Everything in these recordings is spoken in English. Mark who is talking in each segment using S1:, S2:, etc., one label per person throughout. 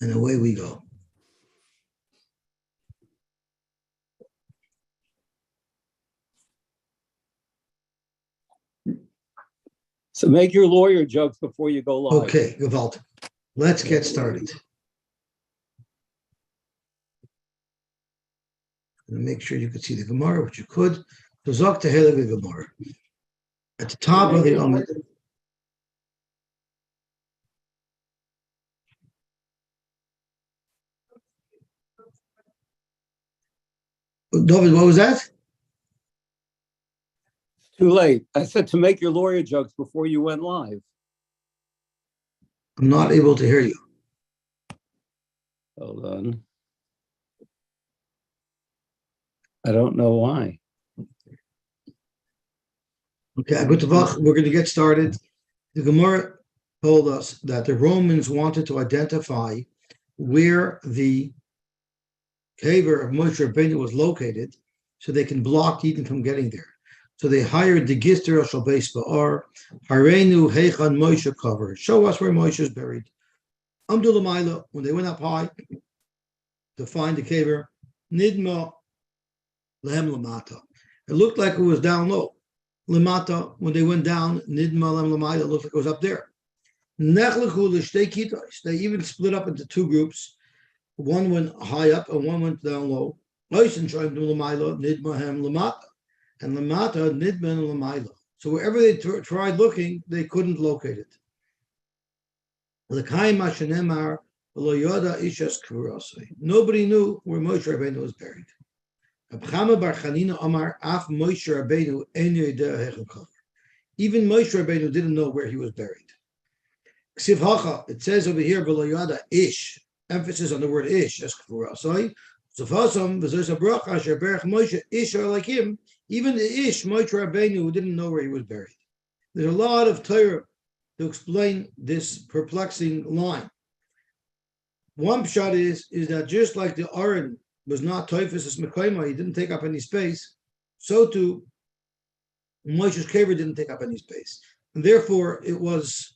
S1: And away we go.
S2: So make your lawyer jokes before you go live.
S1: Okay, gewalt. Let's get started. And make sure you could see the Gemara, which you could. So Zok Tehele Gemara. At the top of the Amud. David, what was that?
S2: Too late. I said to make your lawyer jokes before you went live.
S1: I'm not able to hear you.
S2: Hold on. I don't know why.
S1: Okay, we're going to get started. The Gemara told us that the Romans wanted to identify where the caver of Moshe Rabbeinu was located so they can block Eden from getting there. So they hired the Gister Shal Beis Ba'ar, Harenu Heichan Moshe cover. Show us where Moshe is buried. Amdu L'mayla, when they went up high to find the caver, Nidma Lehem Lamata. It looked like it was down low. Lamata, when they went down, Nidma Lehem Lamata, it looked like it was up there. Nechlechu L'shtei Kitos. They even split up into two groups. One went high up and one went down low. Oisen Shoyim L'mayla, Nidma Hem Lamata. And Lamata, Nidman, and Lamaila. So wherever they tried looking, they couldn't locate it. Nobody knew where Moshe Rabbeinu was buried. Even Moshe Rabbeinu didn't know where he was buried. It says over here, ish, emphasis on the word ish, as ish are like him. Even the Ish, Moshe Rabbeinu, who didn't know where he was buried. There's a lot of Torah to explain this perplexing line. One pshat is that just like the Aron was not Toifus Mekayma, he didn't take up any space, so too Moshe's caver didn't take up any space. And therefore it wasn't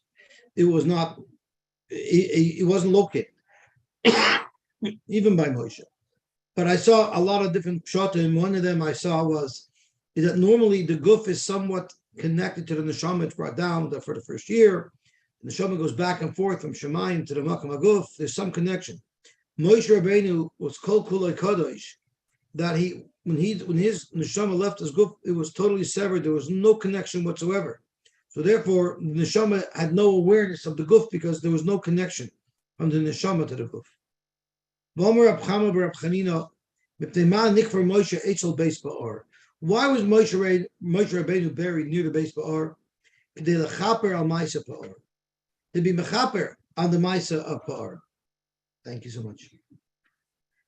S1: located, even by Moshe. But I saw a lot of different pshatim. One of them I saw was that normally the guf is somewhat connected to the neshama. It's brought down for the first year. The neshama goes back and forth from Shemayim to the makam haguf. There's some connection. Moshe Rabbeinu was kol kulei kadosh, that when his neshama left his guf, it was totally severed. There was no connection whatsoever. So therefore, the neshama had no awareness of the guf because there was no connection from the neshama to the guf. Why was Moshe Rabbeinu buried near the Beis Ba'ar? To be mechaper on the Maisa of Ba'ar. Thank you so much.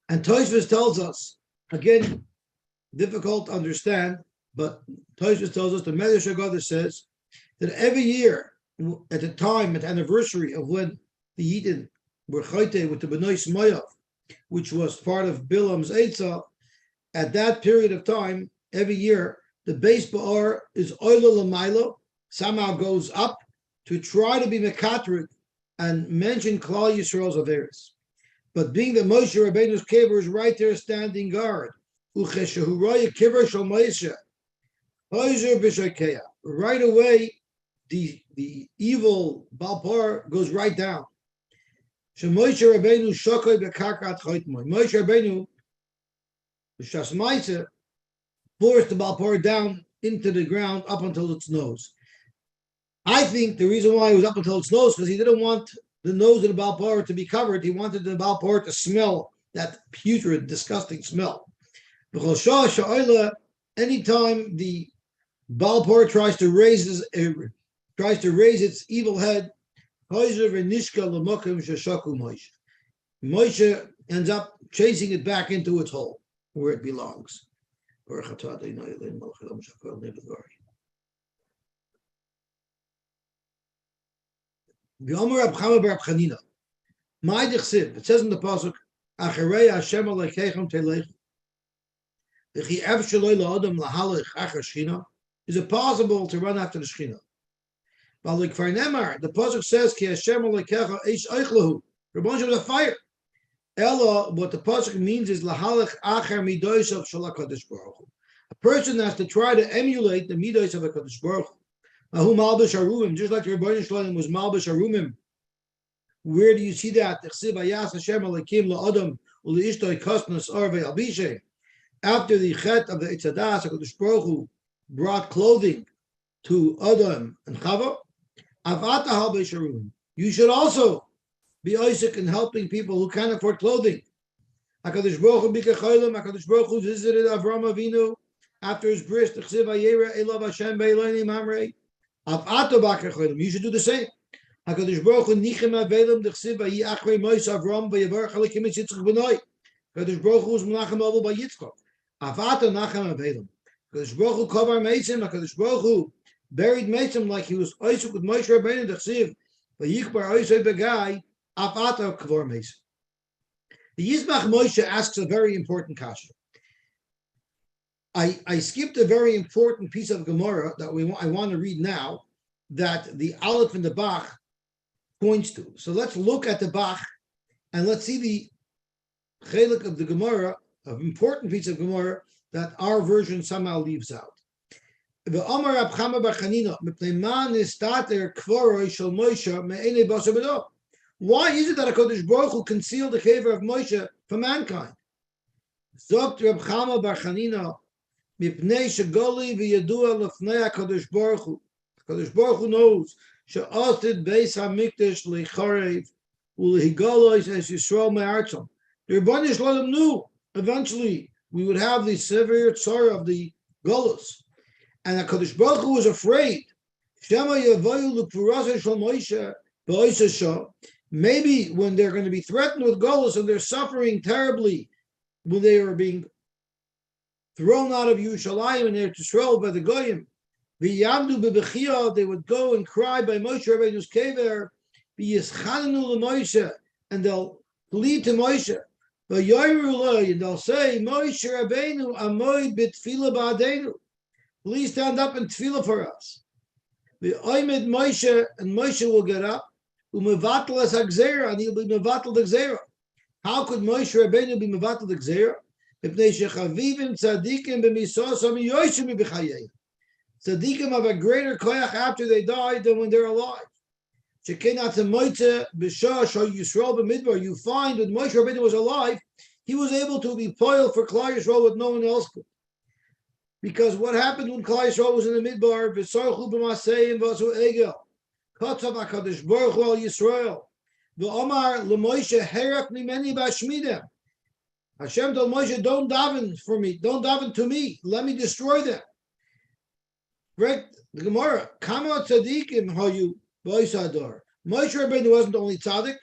S1: And Tosfos tells us, again, difficult to understand, but Tosfos tells us, the Medrash Haggadah says, that every year, at the anniversary of when the Yidden were chayte with the Bnei Smoyav, which was part of Bilam's Eitzah, at that period of time, every year, the Beis Ba'ar is Oila L'mayla, somehow goes up to try to be Mekatrik and mention Klal Yisrael's Averis. But being that Moshe Rabbeinu's caver is right there standing guard, right away, the evil Balpar goes right down. Moshe Rabbeinu shokoy bekakat choitmoy. Moshe Rabbeinu, b'shas ma'aseh, forced the Balpar down into the ground up until its nose. I think the reason why it was up until its nose because he didn't want the nose of the Balpar to be covered. He wanted the Balpar to smell that putrid, disgusting smell. Anytime the Balpar tries to raise its evil head, Moshe ends up chasing it back into its hole where it belongs. It says in the pasuk, is it possible to run after the Shechina? The pasuk says, "Ki Hashem Elokecha eish eichlahu." Rabban was a fire. Ella, what the pasuk means is lahalach acher midos of shalakadosh baruch Hu. A person has to try to emulate the midos of a kadosh baruch Hu. Ahu malbish arumim, just like the Rebbeinu Shalom was malbish arumim. Where do you see that? After the chet of the Itzadas, HaKadosh Baruch Hu brought clothing to Adam and Chava. You should also be Isaac in helping people who can't afford clothing. HaKadosh Baruch Hu b'kechaylim, HaKadosh Baruch Hu visited Avram Avinu after his bris. You should do the same. HaKadosh Baruch Hu nichem avelem d'chsiv v'yi achrei mois Avram v'yavarach alekim es Yitzchak b'noi. HaKadosh Baruch Hu was menachem avol by Yitzchak. Avata nachem avelem. HaKadosh Baruch Hu kovar meisim. HaKadosh Baruch Hu buried meisim like he was Isaac with Moshe Rabbeinu d'chsiv v'yichbar Isaac b'gai avata kvar meisim. The Yisbach Moshe asks a very important kasha. I skipped a very important piece of Gemara that I want to read now, that the Aleph and the Bach points to. So let's look at the Bach and let's see the chelik of the Gemara, an important piece of Gemara that our version somehow leaves out. Why is it that HaKadosh Baruch Hu concealed the kever of Moshe from mankind? Zokt Reb Chama bar Chanina, mipnei shegoli v'yadua lefnei HaKadosh Baruch Hu. HaKadosh Baruch Hu knows she'asid beis hamikdash lecharev u'lehigalois es Yisrael me'artzon. The Rebbeinu Shalom knew eventually we would have the severe tzara of the Golos, and HaKadosh Baruch Hu was afraid. Shema yavayu l'purasa shel Moshe b'oisasha. Maybe when they're going to be threatened with Golos and they're suffering terribly, when they are being thrown out of Yerushalayim and Eretz Yisrael by the Goyim, v'yamdu b'bechia, they would go and cry by Moshe Rabbeinu's kever, v'yischanenu l'Moshe, and they'll plead to Moshe, v'yoyru lo, and they'll say, Moshe Rabbeinu amoid b'tfila ba'adeinu, please stand up and tefillah for us. V'oimed Moshe, and Moshe will get up, u'mevatel es ha'gzeira, and he'll be mevatel the gzeira. How could Moshe Rabbeinu be mevatel the gzeira? Mipnei shechavivim tzadikim b'misosam yoysim b'chayei. Tzadikim have a greater koyach after they die than when they're alive. You find when Moshe Rabbeinu was alive, he was able to be poiled for Klal Yisrael what no one else could. Because what happened when Klal Yisrael was in the Midbar, v'sarchu b'maseim v'asu egel, kotzav HaKadosh Baruch Hu al Yisrael, v'omar l'Moshe herak mimeni b'ashmidem. Hashem told Moshe, don't daven for me, don't daven to me, let me destroy them. Right? The Gemara, Kama tzadikim hayu b'oisador. Moshe Rabbeinu wasn't only tzaddik,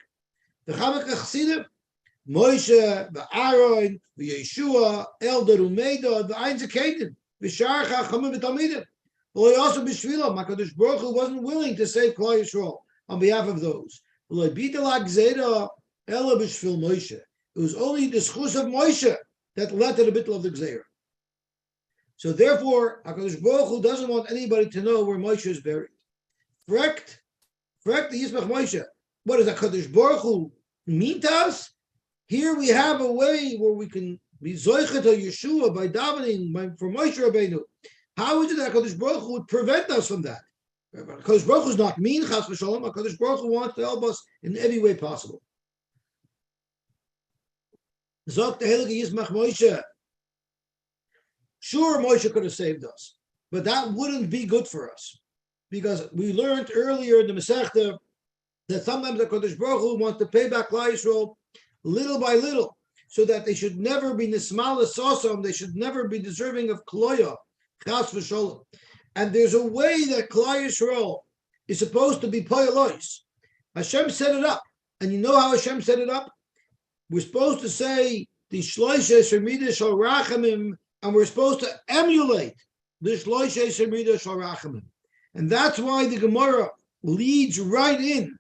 S1: the Chavak Chasidim, Moshe, Aaron, Yeshua, Elder Umeida, the Ein Zekadim, V'shar Chachamim v'Talmidim. Well, he also b'shvilam. HaKadosh Baruch Hu wasn't willing to save Klal Yisrael on behalf of those. It was only the schus of Moshe that led to the bittul of the Gzeira. So therefore, HaKadosh Baruch Hu doesn't want anybody to know where Moshe is buried. Frekt the Yismach Moshe. What does HaKadosh Baruch Hu mean to us? Here we have a way where we can be zoichet to Yeshua by davening for Moshe Rabbeinu. How is it that HaKadosh Baruch Hu would prevent us from that? HaKadosh Baruch Hu is not mean, chas v'shalom. HaKadosh Baruch Hu wants to help us in every way possible. Zok the Heilige Yismach Moshe. Sure, Moshe could have saved us, but that wouldn't be good for us, because we learned earlier in the Masechta that sometimes the HaKadosh Baruch Hu wants to pay back Klal Yisrael little by little, so that they should never be nismal sosam, they should never be deserving of kloya, chas v'sholom. And there's a way that Klal Yisrael is supposed to be poyalois. Hashem set it up, and you know how Hashem set it up? We're supposed to say the shloishe shemida shal rachamim, and we're supposed to emulate the shloishe shemida shal rachamim, and that's why the Gemara leads right in.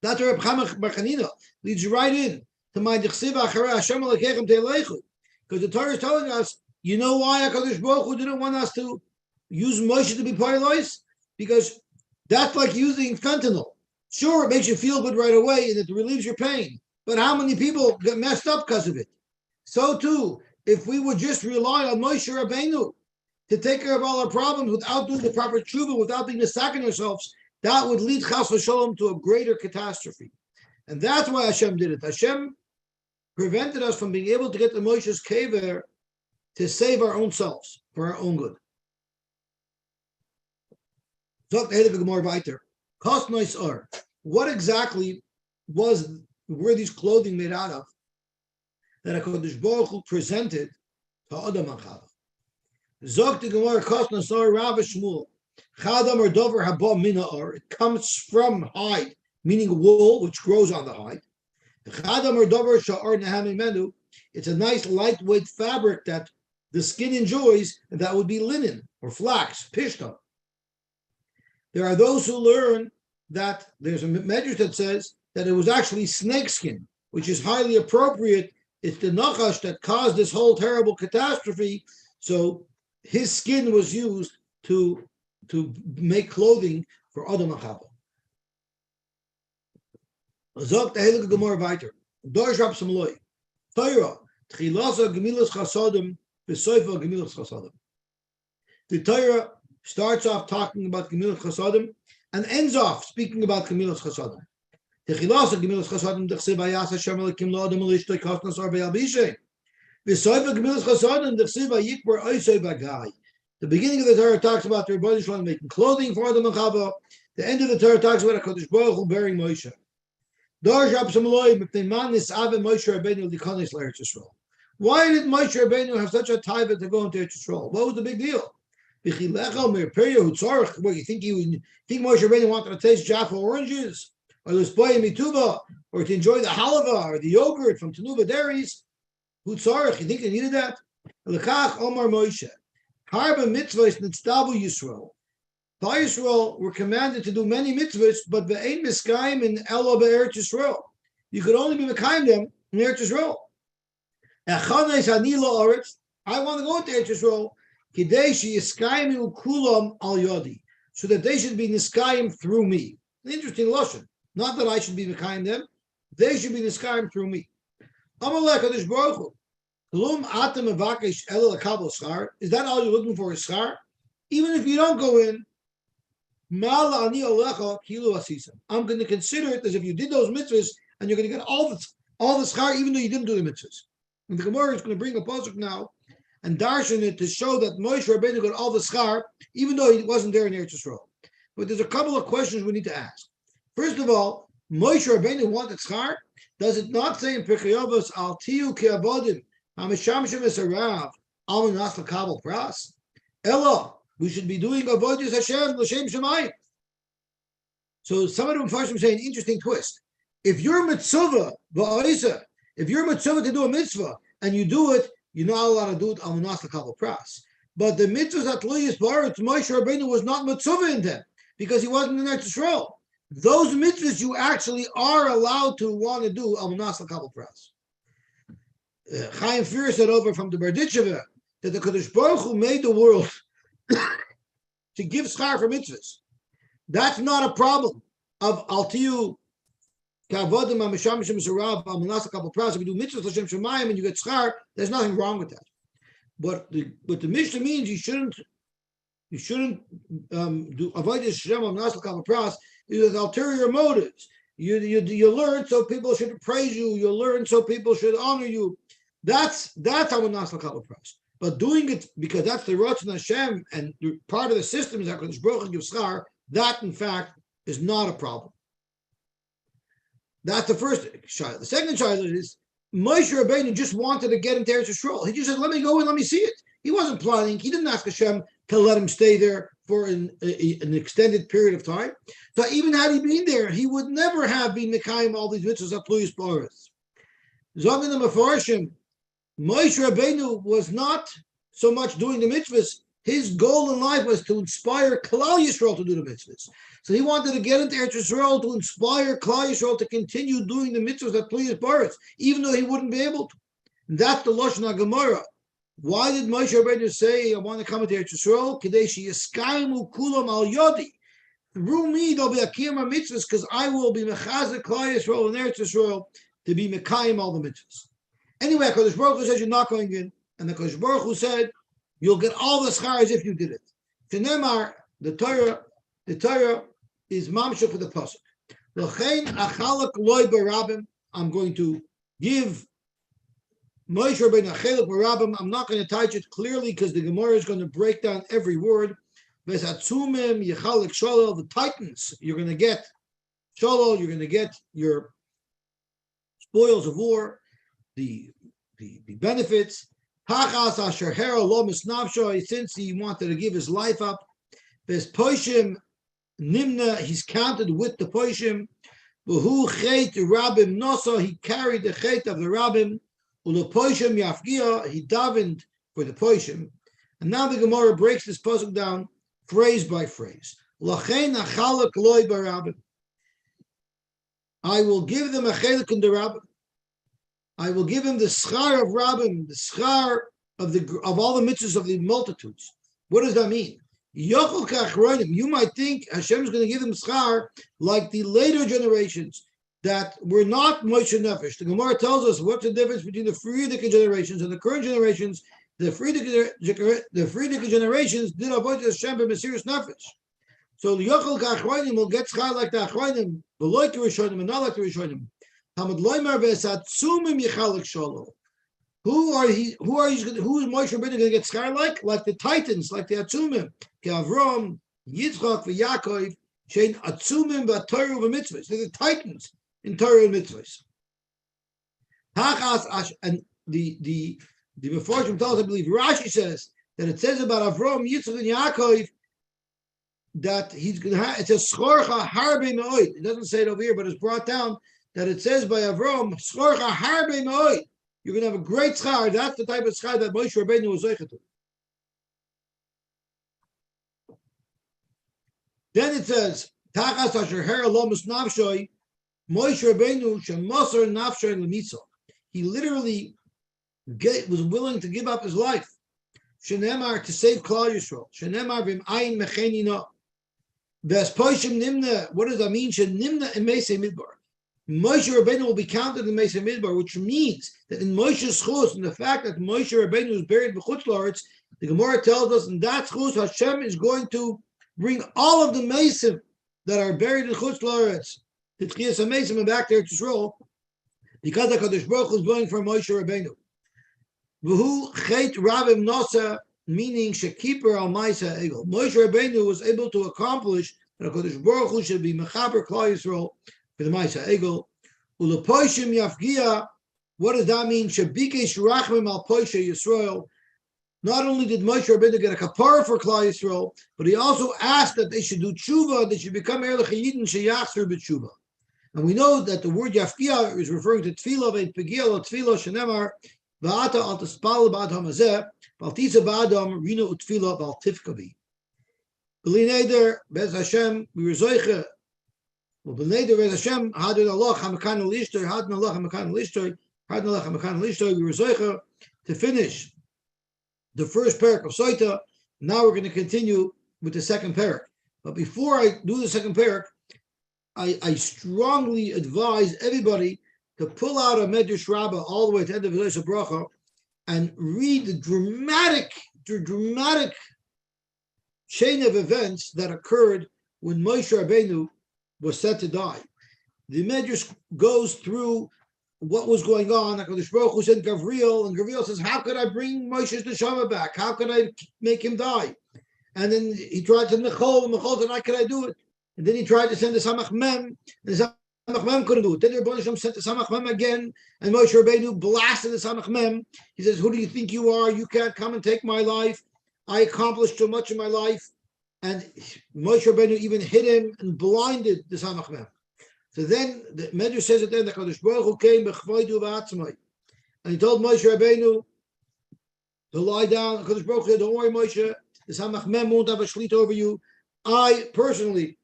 S1: That's Reb Chama bar Chanina leads right in to my dechsiv acharei Hashem alekechem teleichu, because the Torah is telling us, you know why HaKadosh Baruch Hu didn't want us to use Moshe to be poilos? Because that's like using fentanyl. Sure, it makes you feel good right away and it relieves your pain, but how many people get messed up because of it? So too, if we would just rely on Moshe Rabbeinu to take care of all our problems without doing the proper tshuva, without being mistaken ourselves, that would lead chas v'sholom to a greater catastrophe. And that's why Hashem did it. Hashem prevented us from being able to get the Moshe's kever to save our own selves, for our own good. What exactly were these clothing made out of that HaKadosh Baruch Hu presented to Adam and Chava? Zok the Gemara Kos Nosar Rav Shmuel Chadam or Dover Haba Mina Or. It comes from hide, meaning wool, which grows on the hide. Chadam or Dover Sha'ar Nehami Menu. It's a nice lightweight fabric that the skin enjoys, and that would be linen or flax, pishta. There are those who learn that there's a medrash that says that it was actually snakeskin, which is highly appropriate. It's the nachash that caused this whole terrible catastrophe. So his skin was used to make clothing for Adam and Chava. Zok the Heilige Gemara weiter. Dorsh Rab Samloi. Torah Tchilasa Gemilas Chasadim V'Soifa Gemilas Chasadim. The Torah starts off talking about Gemilas Chasadim and ends off speaking about Gemilas Chasadim. Tchilasa Gemilas Chasadim Dechsev Vayas Hashem Elokim L'Adam L'Ishtoi Kosnas Ar V'Yalbishei. V'Soifa Gemilas Chasadim Dechsev Vayikbar Oisei Bagai. The beginning of the Torah talks about the Rebbeinu Shalom making clothing for Adam and Chava. The end of the Torah talks about HaKadosh Baruch Hu bearing Moshe. Why did Moshe Rabbeinu have such a taiva to go into Eretz Yisrael? What was the big deal? What, you think Moshe Rabbeinu wanted to taste Jaffa oranges, or l'spoya mituva, or to enjoy the halava or the yogurt from Tanuva dairies? You think he needed that? L'kach Omar Moshe, harba mitzvahs nitzdabu Yisrael. By Yisrael were commanded to do many mitzvahs, but ve'ein miskayim in elo be'eretz Yisrael. You could only be mekayim them in Eretz Yisrael. Echanes ani la'aretz. I want to go into Eretz Yisrael. Kidei sheyiskayim kulam al yodi, so that they should be niskayim through me. An interesting lashon. Not that I should be mekayim them; they should be niskayim through me. Amalek Kadosh Baruch Hu. Klum atem evakesh elo lekabel schar. Is that all you're looking for? Is schar? Even if you don't go in. I'm going to consider it as if you did those mitzvahs, and you're going to get all the schar, even though you didn't do the mitzvahs. And the Gemara is going to bring a pasuk now and darshan it to show that Moshe Rabbeinu got all the schar, even though he wasn't there in Eretz Yisrael. But there's a couple of questions we need to ask. First of all, Moshe Rabbeinu wanted schar. Does it not say in Pirkei Avos al tiyu ke'avodim hamishamshem esarav al menas l'kabel pras? Ella. We should be doing avodas Hashem l'shem shemayim. So some of the Mepharshim say an interesting twist. If you're mitzvah va'isa, if you're mitzvah to do a mitzvah and you do it, you're not allowed to do it al manas l'kabel pras. But the mitzvahs at Luyis Baruch, Moshe Rabbeinu was not mitzvah in them because he wasn't in Eretz Yisrael. Those mitzvahs you actually are allowed to want to do al manas l'kabel pras. Chaim Fir said over from the Berditchever that the Kadosh Baruch Hu made the world to give schar for mitzvahs. That's not a problem of altiu kavodim amishamishem sarav almanas l'kabel pras. If you do mitzvahs l'shem shemayim and you get schar, there's nothing wrong with that. But the Mishnah means you shouldn't do avodas Hashem almanas l'kabel pras with ulterior motives. You learn so people should praise you. You learn so people should honor you. That's almanas l'kabel pras. But doing it because that's the Ratzon Hashem and part of the system is that HaKadosh Baruch Hu gives schar, that in fact is not a problem. That's the first shayla. The second shayla is Moshe Rabbeinu just wanted to get into Eretz Yisrael. He just said, "Let me go and let me see it." He wasn't planning. He didn't ask Hashem to let him stay there for an extended period of time. So even had he been there, he would never have been mekayim all these mitzvahs at Luyis Baruch. Zogin the Mefarshim. Moshe Rabbeinu was not so much doing the mitzvahs. His goal in life was to inspire Klal Yisrael to do the mitzvahs. So he wanted to get into Eretz Yisrael to inspire Klal Yisrael to continue doing the mitzvahs at Luyis Baruch, even though he wouldn't be able to. And that's the Lashon HaGemara. Why did Moshe Rabbeinu say, I want to come into Eretz Yisrael? Kedei sheyiskaymu kulam al yodi. Through me, there'll be a kiyama mitzvahs because I will be mechazik Klal Yisrael in Eretz Yisrael. to be Mekayim all the mitzvahs. Anyway, HaKadosh Baruch Hu says you're not going in, and the HaKadosh Baruch Hu said you'll get all the schar as if you did it. Shenemar, the Torah is mamshuk for the pasuk. L'chein achalak loy barabim. I'm going to give Moshe Rabbeinu achalak barabim. I'm not going to touch it clearly because the Gemara is going to break down every word. Vesatzumim yechalak sholol. The titans, you're going to get sholol. You're going to get your spoils of war, the benefits. Hachas asher hera lo misnavsho. Since he wanted to give his life up. Ves poshim nimna. He's counted with the poshim. V'hu chet rabbim nosa. He carried the chet of the rabbim. Ule poshim yafgia. He davened for the poshim. And now the Gemara breaks this pasuk down phrase by phrase. Lachein achalak loy barabim. I will give them a chelik in the rabbim. I will give him the schar of rabbim, the schar of all the mitzvahs of the multitudes. What does that mean? You might think Hashem is going to give them schar like the later generations that were not Moshe Nefesh. The Gemara tells us what's the difference between the Frierdiker generations and the current generations. The Frierdiker generations did avoid Hashem by Mesiras Nefesh. So the Yochel Kachroinim will get schar like the Achroinim, but like the Rishonim and not like the Rishonim. Who is Moshe Rabbeinu going to get schar like? Like the Titans, like the Atzumim, Avram, Yitzchak, Yaakov, Shein Atzumim, Torah v'Mitzvahs. They're the Titans in Torah and Mitzvahs. And the Mefarshim tells, I believe Rashi says that it says about Avram, Yitzchak, and Yaakov that he's going to have. It says Schorcha Harbe Me'oid. It doesn't say it over here, but it's brought down that it says by Avram, Schorcha Harbe Me'oid. You're going to have a great schar. That's the type of schar that Moshe Rabbeinu was zeicha to. Then it says, Tachas asher hera lo misnafshoi, Moshe Rabbeinu shemasar nafshoi l'mitzah. He literally was willing to give up his life. Shenemar, to save Klal Yisrael. Shenemar v'im ayin mechenina. V'espoishim nimna. What does that mean? Shenimna emesei midbar. Moshe Rabbeinu will be counted in Mesa Midbar, which means that in Moshe's chus, and the fact that Moshe Rabbeinu is buried b'chutz la'aretz, the Gemara tells us in that chus, Hashem is going to bring all of the Mesim that are buried in chutz la'aretz, the Tchias HaMesim, and back there to Yisrael, because the Kadosh Baruch Hu is going for Moshe Rabbeinu. V'hu chet rabim nasa, meaning shekiper al Maisa Egel. Moshe Rabbeinu was able to accomplish that Kadosh Baruch Hu should be mechaber Klal Yisrael for the Maisa Egel. Ulepoishim yafgia. What does that mean? Shabikesh rachmim al poisha Yisrael. Not only did Moshe Rabbeinu get a kapara for Klal Yisrael, but he also asked that they should do tshuva, they should become erlich yidin sheyachzer b'tshuva. And we know that the word yafgia is referring to tefillah ve'pegiel or tefillah shenemar va'ata al tespal ba'ad hamazeh v'altisa ba'adam rina utfillah v'al tifkavi. B'li neder bez Hashem we were zoiche. Well, b'nei Rez Hashem hadin Allah hamakan l'ishtoy hadin Allah hamakan l'ishtoy hadin Allah hamakan l'ishtoy. We were zoicha to finish the first parak of Sotah. Now we're going to continue with the second parak. But before I do the second parak, I strongly advise everybody to pull out a Medrash Rabbah all the way to the end of Yosy Bracha and read the dramatic chain of events that occurred when Moshe Rabbeinu was set to die. The Medrash goes through what was going on. HaKadosh Baruch Hu sent Gavriel, and Gavriel says, how could I bring Moshe's neshama back? How could I make him die? And then he tried to Michal, and Michal said, how could I do it? And then he tried to send the Samach Mem, and the Samach Mem couldn't do it. Then the Rebbe Shem sent the Samach Mem again, and Moshe Rabbeinu blasted the Samach Mem. He says, who do you think you are? You can't come and take my life. I accomplished so much in my life. And Moshe Rabbeinu even hit him and blinded the Samach Mem. So then the Medrash says at the end, the Kadosh Baruch Hu came b'chvoidu v'atzmai, and he told Moshe Rabbeinu to lie down. The Kadosh Baruch Hu said, don't worry, Moshe, the Samach Mem won't have a shlit over you. I personally,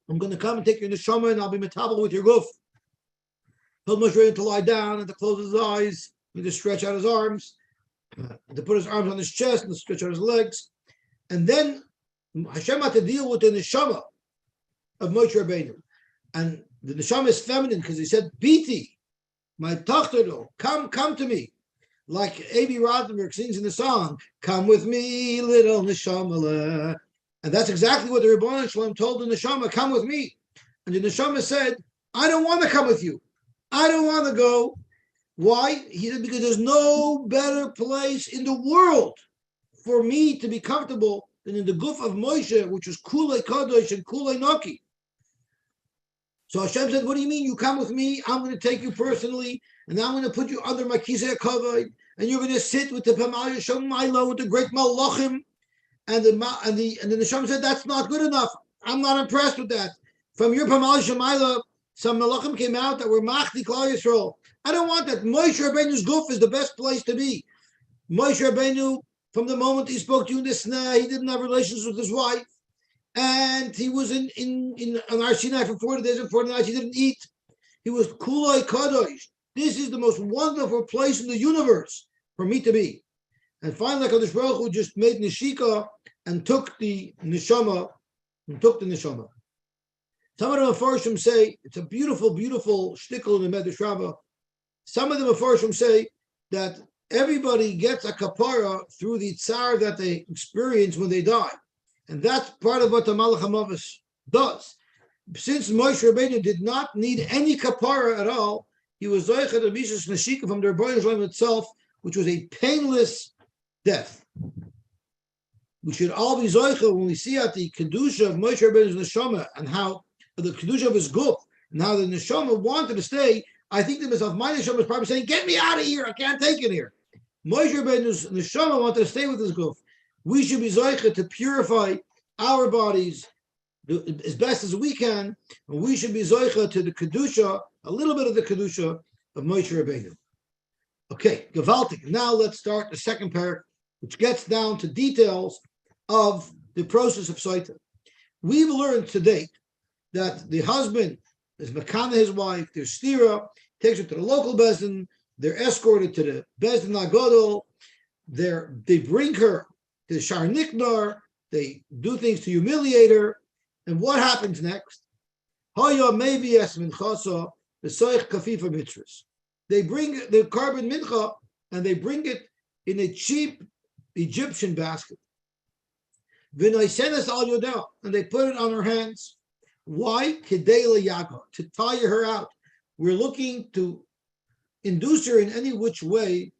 S1: I'm going to come and take your neshama, and I'll be metabel with your guf. Told Moshe Rabbeinu to lie down and to close his eyes, and to stretch out his arms, to put his arms on his chest and to stretch out his legs. And then Hashem had to deal with the neshama of Moshe Rabbeinu. And The neshama is feminine because he said, "Biti, my tochtero, come to me." Like A.B. Rothenberg sings in the song, "Come with me, little neshama." And that's exactly what the Rebbeinu Shalom told the neshama, "Come with me." And the neshama said, "I don't want to come with you. I don't want to go." Why? He said, "Because there's no better place in the world for me to be comfortable than in the guf of Moshe, which was Kulei Kadosh and Kulei Noki." So Hashem said, "What do you mean? You come with me? I'm going to take you personally, and I'm going to put you under my kisei kavod, and you're going to sit with the Pamal Yishom Mailo with the great Malachim." And the Neshama said, "That's not good enough. I'm not impressed with that. From your Pamal Yishom Mailo, some Malachim came out that were Machdi Klal Yisrael. I don't want that. Moshe Rabbeinu's guf is the best place to be. Moshe Rabbeinu, from the moment he spoke to you in the Sneh, he didn't have relations with his wife. And he was on Har Sinai for 40 days and 40 nights. He didn't eat. He was Kulei Kadosh. This is the most wonderful place in the universe for me to be." And finally, Kadosh Baruch Hu just made Neshika and took the neshama. Some of the Mefarshim say it's a beautiful, beautiful shtickle in the Medrash Rabbah. Some of the Mefarshim say that everybody gets a kapara through the tsar that they experience when they die. And that's part of what the Malach HaMavis does. Since Moshe Rabbeinu did not need any kapara at all, he was zoich at the Mishas Neshika from the Rebbeinu Shalom itself, which was a painless death. We should all be zoich when we see at the kedusha of Moshe Rabbeinu's neshama and how the kedusha of his guf and how the neshama wanted to stay. I think to myself, my neshama is probably saying, "Get me out of here! I can't take it here." Moshe Rabbeinu's neshama wanted to stay with his guf. We should be zoich to purify our bodies as best as we can, and we should be zoich to the kedusha, a little bit of the kedusha of Moshe Rabbeinu. Okay, gewaltig. Now let's start the second parak, which gets down to details of the process of Sotah. We've learned to date that the husband is makana his wife, there's stira, takes her to the local bezdin, they're escorted to the bezdin agadol, they bring her to the Shar Niknar, they do things to humiliate her, and what happens next? Haya maybe esmin chasa v'soich kafifa mitzvahs. They bring the carbon mincha and they bring it in a cheap Egyptian basket. V'noisenes al yodah, and they put it on her hands. Why? Kedei leyaga, to tire her out. We're looking to induce her in any which way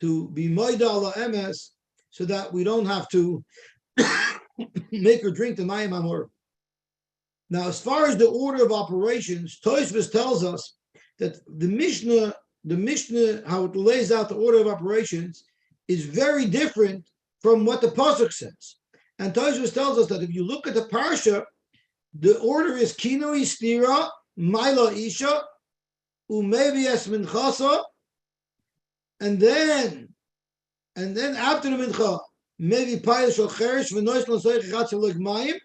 S1: to be moida ala emes, so that we don't have to make her drink the mayim amor. Now, as far as the order of operations, Tosfos tells us that the Mishnah, how it lays out the order of operations, is very different from what the pasuk says. And Tosfos tells us that if you look at the parsha, the order is kino istira, maila isha, umevies minchasa, and then after the mincha, maybe payil shel cheresh v'nois l'soich chatzel l'gmayim,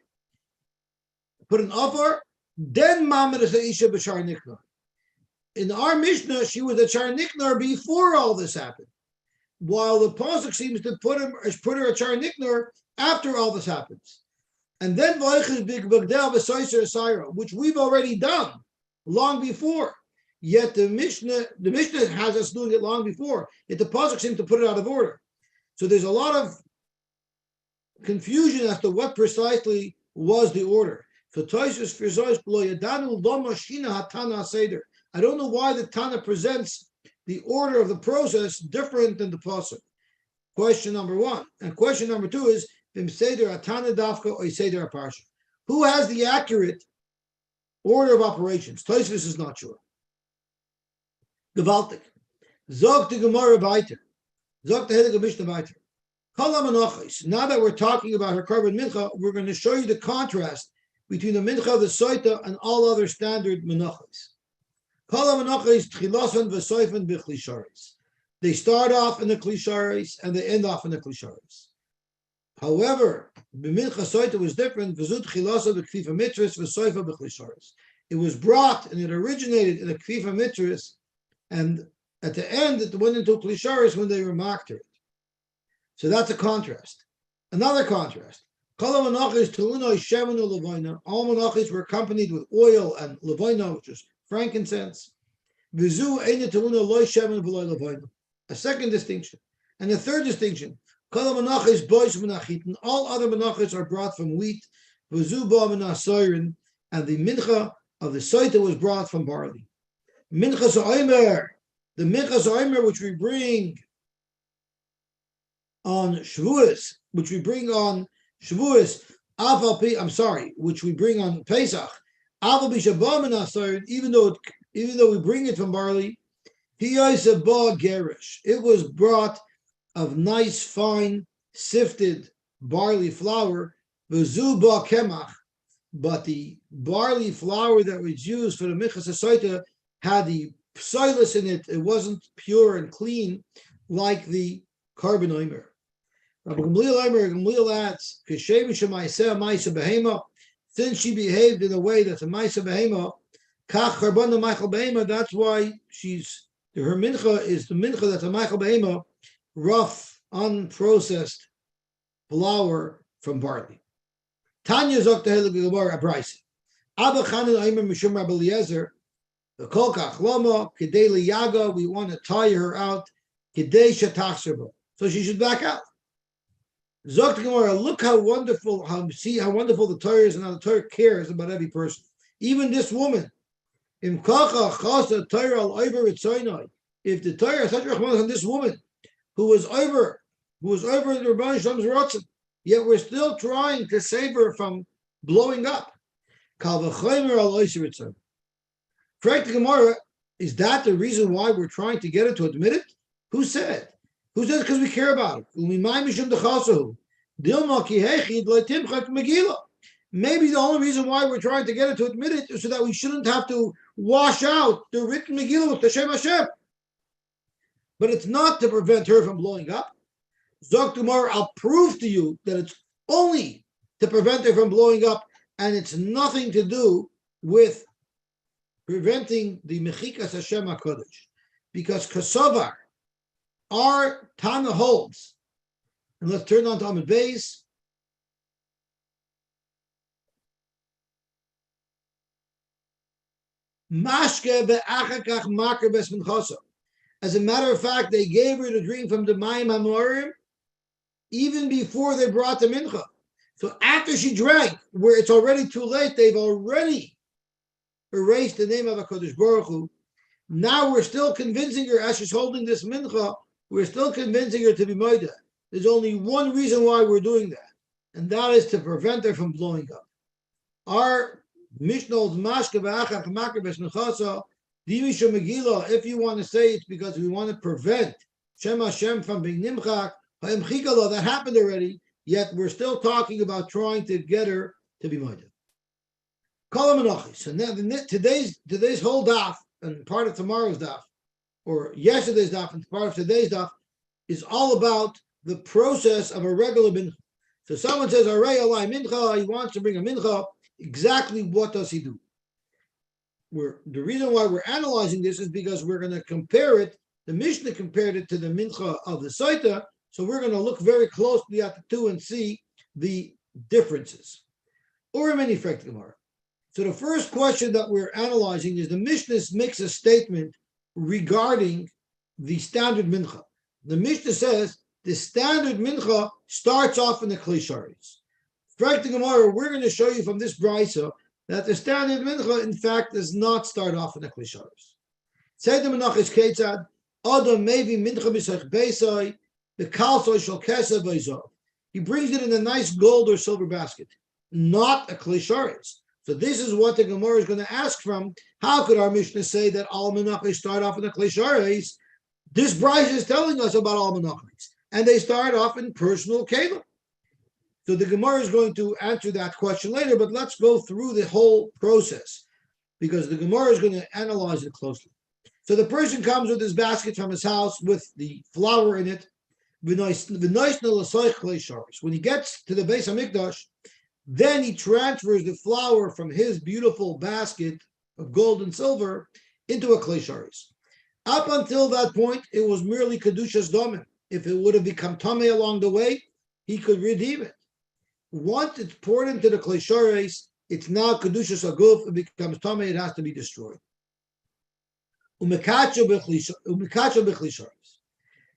S1: put an offer, then Mamad is the Isha b'Shar Niknar. In our Mishnah, she was a Shar Niknar before all this happened, while the pasuk seems to put her at Shar Niknar after all this happens. And then Vaychis big Bagdel v'Soiser Asira, which we've already done long before. Yet the Mishnah has us doing it long before. Yet the pasuk seems to put it out of order. So there's a lot of confusion as to what precisely was the order. I don't know why the Tana presents the order of the process different than the pasuk. Question number one. And question number two is, who has the accurate order of operations? Tosfos is not sure. Gewaltig. Zog the Gemara weiter. Zog the Heilige Mishnah weiter. Now that we're talking about her carbon mincha, we're going to show you the contrast between the mincha, the Sotah, and all other standard menachos. They start off in the klisharis and they end off in the klisharis. However, the mincha Sotah was different. It was brought and it originated in a kfifa mitris, and at the end it went into klisharis when they remarked it. So that's a contrast. Another contrast. All menachos were accompanied with oil and levina, which is frankincense. A second distinction. And the third distinction, all other menachos are brought from wheat, and the mincha of the Sotah was brought from barley. Minchas Omer, the Minchas Omer which we bring on Shavuos, which we bring on Pesach, even though we bring it from barley, it was brought of nice, fine, sifted barley flour, but the barley flour that was used for the Minchas Sotah had the psilus in it. It wasn't pure and clean like the carbon omer. Rabbi Gamliel adds, since she behaved in a way that's a Maisa Behema, that's why her mincha is the mincha that's a Michael Behema, rough, unprocessed flour from barley. Tanya Zokta Gemara Abraisa. Abba Chanan Aimer Mishum Rabbi Eliezer, the Kolkach Lama, Kedei Liyaga, we want to tire her out, Kedei Shatachserba. So she should back out. Zokta Gemara, look how wonderful the Torah is and how the Torah cares about every person. Even this woman. If the Torah has such rahman on this woman who was over the Rebbeinu Shalom's rotzen, yet we're still trying to save her from blowing up. Correct the Gemara, is that the reason why we're trying to get her to admit it? Who said? Who said because we care about it? Maybe the only reason why we're trying to get her to admit it is so that we shouldn't have to wash out the written Megillah with the Shem Hashem. But it's not to prevent her from blowing up. Zok Gemara, I'll prove to you that it's only to prevent her from blowing up, and it's nothing to do with preventing the Mechikas Hashem HaKadosh. Because Kasovar, our Tana holds, and let's turn on to Amud Beis. As a matter of fact, they gave her to drink from the Mayim HaMorim even before they brought the mincha. So after she drank, where it's already too late, they've already erased the name of HaKadosh Baruch Hu. Now we're still convincing her, as she's holding this mincha, we're still convincing her to be moida. There's only one reason why we're doing that, and that is to prevent her from blowing up. Our Mishnah holds mashke v'achach makar b'smechasa divisha megillah. If you want to say it's because we want to prevent Shem Hashem from being nimchak, ha'emchikala, that happened already. Yet we're still talking about trying to get her to be moida. Kol ha'menachos. So now today's whole daf and part of tomorrow's daf, or yesterday's daf and part of today's daf, is all about the process of a regular mincha. So someone says, "Arei alai mincha," he wants to bring a mincha. Exactly what does he do? The reason why we're analyzing this is because we're going to compare it. The Mishnah compared it to the mincha of the Sotah, so we're going to look very closely at the two and see the differences. Or many Gemara. So the first question that we're analyzing is the Mishnah makes a statement regarding the standard mincha. The Mishnah says the standard mincha starts off in the klisharis. Correct the Gemara, we're going to show you from this brisa that the standard mincha, in fact, does not start off in the klisharis. Say the menachos ketzad, adam maybe mincha b'sach beisai, the kalsoi shel kesef b'izov. He brings it in a nice gold or silver basket, not a klisharis. So this is what the Gemara is going to ask from. How could our Mishnah say that all menachos start off in the klisharis? This brisa is telling us about all menachos, and they start off in personal kelim. So the Gemara is going to answer that question later, but let's go through the whole process because the Gemara is going to analyze it closely. So the person comes with his basket from his house with the flour in it. When he gets to the Beis Hamikdash, then he transfers the flour from his beautiful basket of gold and silver into a klei sharis. Up until that point, it was merely kedushas domim. If it would have become tamei along the way, he could redeem it. once it's poured into the Klei Sharis, it's now Kedushas Aguf, it becomes Tamei, it has to be destroyed. Umekacha b'Klei Sharis.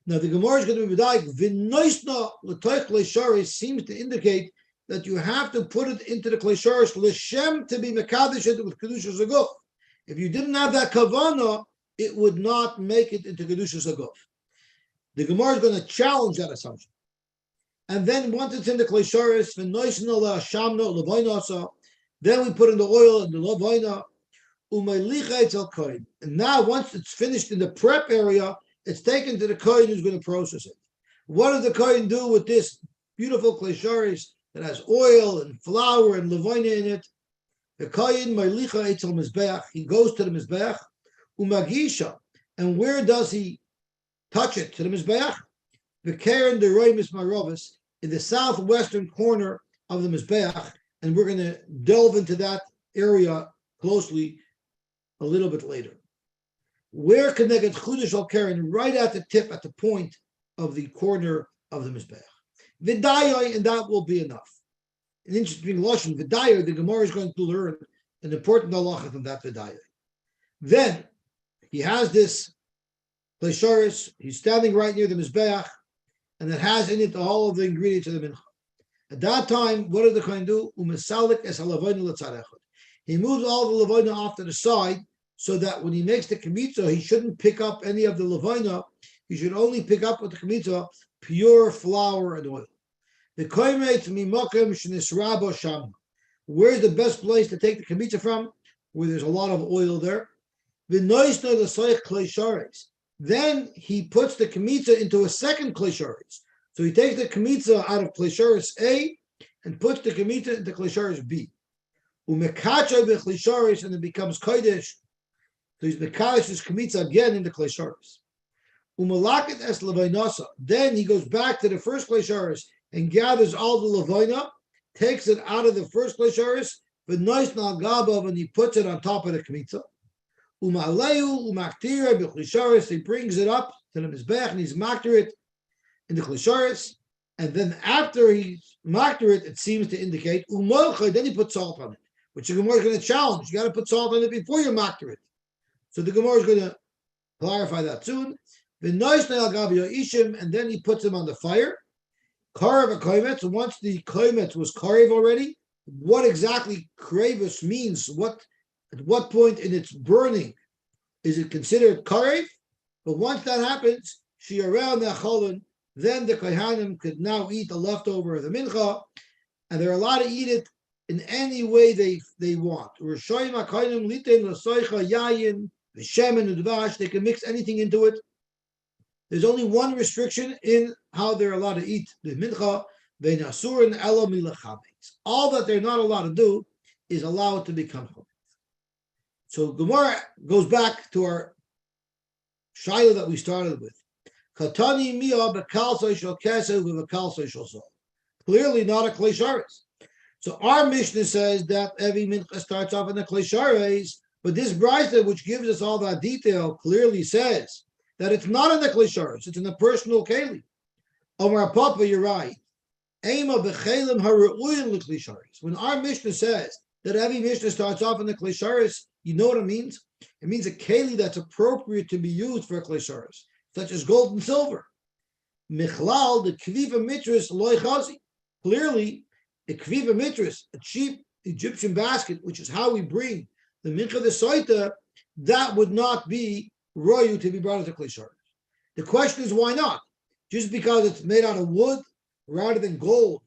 S1: Now the Gemara is going to be like V'noisna l'toich Klei Sharis seems to indicate that you have to put it into the Klei Sharis l'shem to be Mekadosh it with Kedushas Aguf. If you didn't have that Kavana, it would not make it into Kedushas Aguf. The Gemara is going to challenge that assumption. And then once it's in the Klei Sharis, then we put in the oil and the lavaina. And now once it's finished in the prep area, it's taken to the kohen who's going to process it. What does the kohen do with this beautiful Klei Sharis that has oil and flour and lavaina in it? The kohen he goes to the mizbeach umagisha, and where does he touch it? To the mizbeach. The Karen the Roimis Marovis in the southwestern corner of the Mizbeach, and we're going to delve into that area closely a little bit later. Where connected Chudash al Karen, right at the tip, at the point of the corner of the Mizbeach. Vidayai, and that will be enough. An interesting lashon, Vidayai, the Gemara is going to learn an important halacha from that Vidayai. Then he has this Klei Sharis, he's standing right near the Mizbeach, and it has in it all of the ingredients of the mincha. At that time, what does the kohen do? Umesalik es halavayna l'tzad echad. He moves all the lavaina off to the side, so that when he makes the kemitza, he shouldn't pick up any of the lavaina. He should only pick up with the kemitza pure flour and oil. The kohen makes mimakim shnisrabo sham. Where's the best place to take the kemitza from? Where there's a lot of oil there. V'noisno l'soich klei sharis. Then he puts the kemitza into a second Klei Sharis. So he takes the kemitza out of Klei Sharis A and puts the kemitza into Klei Sharis B. Umekacha b'Klei Sharis, and it becomes kodesh. So he's mekadosh his kemitza again into Klei Sharis. Umalaket es levainasa. Then he goes back to the first Klei Sharis and gathers all the levaina, takes it out of the first Klei Sharis, but nice nagabav, and he puts it on top of the kemitza. Umaleyu umaktira b'Klei Sharis. He brings it up to the mizbech and he's maktir it in the Klei Sharis. And then after he's maktir it, it seems to indicate umolcha. Then he puts salt on it, which the Gemara is going to challenge. You got to put salt on it before you maktir it. So the Gemara is going to clarify that soon. And then he puts them on the fire. Karev a koimetz. Once the koimetz was karev already, what exactly karevis means? At what point in its burning is it considered karev? But once that happens, shi'arel ne'acholin, then the kohanim could now eat the leftover of the mincha, and they're allowed to eat it in any way they want. Rishoyim ha'kohanim litem l'soicha yayin v'shemen u'dvash. They can mix anything into it. There's only one restriction in how they're allowed to eat the mincha, ve'nasurin elo milachametz. All that they're not allowed to do is allow it to become chametz. So Gemara goes back to our shaila that we started with. Katani miya b'kal soishal kesef v'kal soishal sol. Clearly not a Klei Sharis. So our Mishnah says that every mincha starts off in a Klei Sharis, but this brayta, which gives us all that detail, clearly says that it's not in the Klei Sharis, it's in the personal keli. Omar Papa, you're right. Ema b'chelim haru'uyin l'Klei Sharis. When our Mishnah says that every Mishnah starts off in the Klei Sharis, you know what it means? It means a keli that's appropriate to be used for a Klei Sharis, such as gold and silver. Michlal, the kviva mitris loy chazi. Clearly, a kviva mitris, a cheap Egyptian basket, which is how we bring the mincha the Sotah, that would not be royu to be brought as a Klei Sharis. The question is, why not? Just because it's made out of wood rather than gold,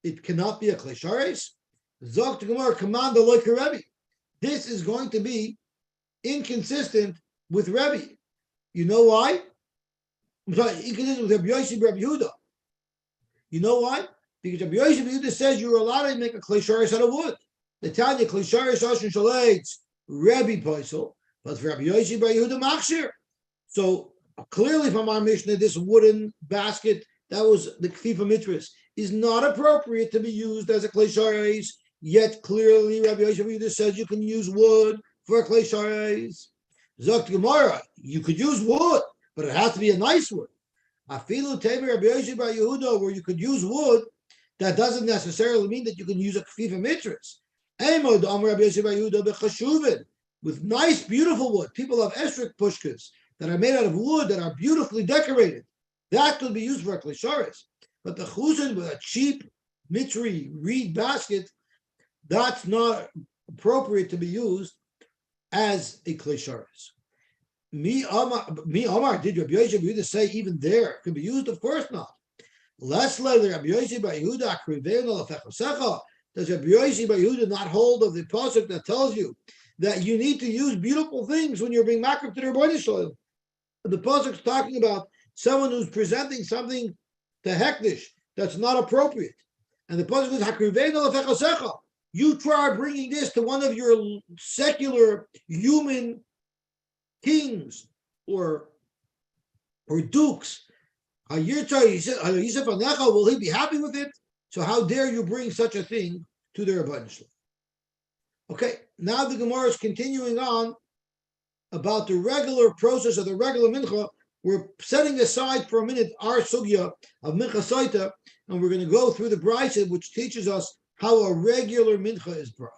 S1: it cannot be a Klei Sharis? Zok to Gemara, command the loy Rebbe. This is going to be inconsistent with Rebbe. You know why? I'm sorry, inconsistent with Rabbi Yosy, Rabbi Yehuda. You know why? Because Rabbi Yosy, Rabbi Yehuda says you're allowed to make a Klei Sharis out of wood. They tell you Klei Sharis Oshin Shalates, Rebbe Poisel, but for Rabbi Yosy, Rabbi Yehuda Machshir. So clearly from our Mishnah, this wooden basket, that was the Kfifa Mitris, is not appropriate to be used as a Klei Sharis. Yet clearly, Rabbi Yosef says you can use wood for a Klei Sharis. Zok Gemara, you could use wood, but it has to be a nice wood. Afilu Tevi Rabbi Yosef Bar Yehuda, where you could use wood that doesn't necessarily mean that you can use a kfifa mitras. With nice, beautiful wood. People have esrik pushkas that are made out of wood that are beautifully decorated. That could be used for a klisharis. But the chuzin with a cheap mitri reed basket, that's not appropriate to be used as a klisharis. Mi Omar, did Rabbi Yosy bar Yehuda say even there could be used? Of course not. Less later, Rabbi Yosy bar Yehuda krivein alafechosecha. Does Rabbi Yosy bar Yehuda not hold of the pasuk that tells you that you need to use beautiful things when you're being makrif to the Rebbeinu Shalom? The pasuk is talking about someone who's presenting something to hektish that's not appropriate, and the pasuk is hakrivein alafechosecha. You try bringing this to one of your secular human kings or dukes. Will he be happy with it? So how dare you bring such a thing to the Rebbeinu Shalom? Okay, now the Gemara is continuing on about the regular process of the regular mincha. We're setting aside for a minute our sugya of mincha Sotah, and we're going to go through the brayso, which teaches us how a regular mincha is brought.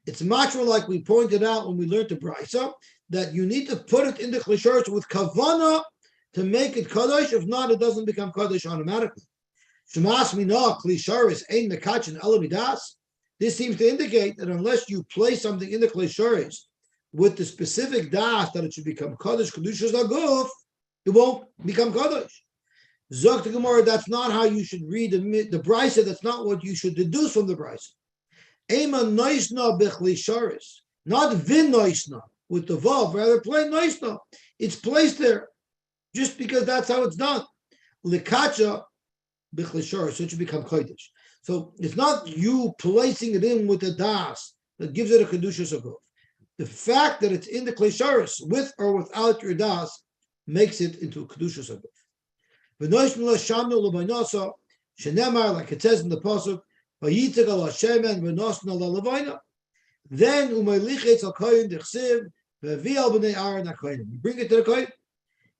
S1: It's much more like we pointed out when we learned the brayso, that you need to put it in the klisharis with kavana to make it kadosh. If not, it doesn't become kadosh automatically. Shemas mina klisharis ein mekachin elamidas. This seems to indicate that unless you place something in the klisharis with the specific das that it should become kadosh, kedushas aguf, it won't become kadosh. Zok the Gemara, that's not how you should read the brayso. That's not what you should deduce from the brayso. Ema noisna bechlisharis, not vin noisna with the vav, rather plain noisna. It's placed there just because that's how it's done. Likacha bechlisharis, so it should become kodesh. So it's not you placing it in with the das that gives it a kedushas aguf. The fact that it's in the klisharis with or without your das makes it into a kedushas aguf. V'noishnu l'shamnu l'baynasa shenemar, like it says in the pasuk, v'yitzeg al Hashemen v'nosnu l'levaina. Then umaylichetz al kohen d'chsiv v'vi al b'nei Aaron ha'kohenim. You bring it to the kohen,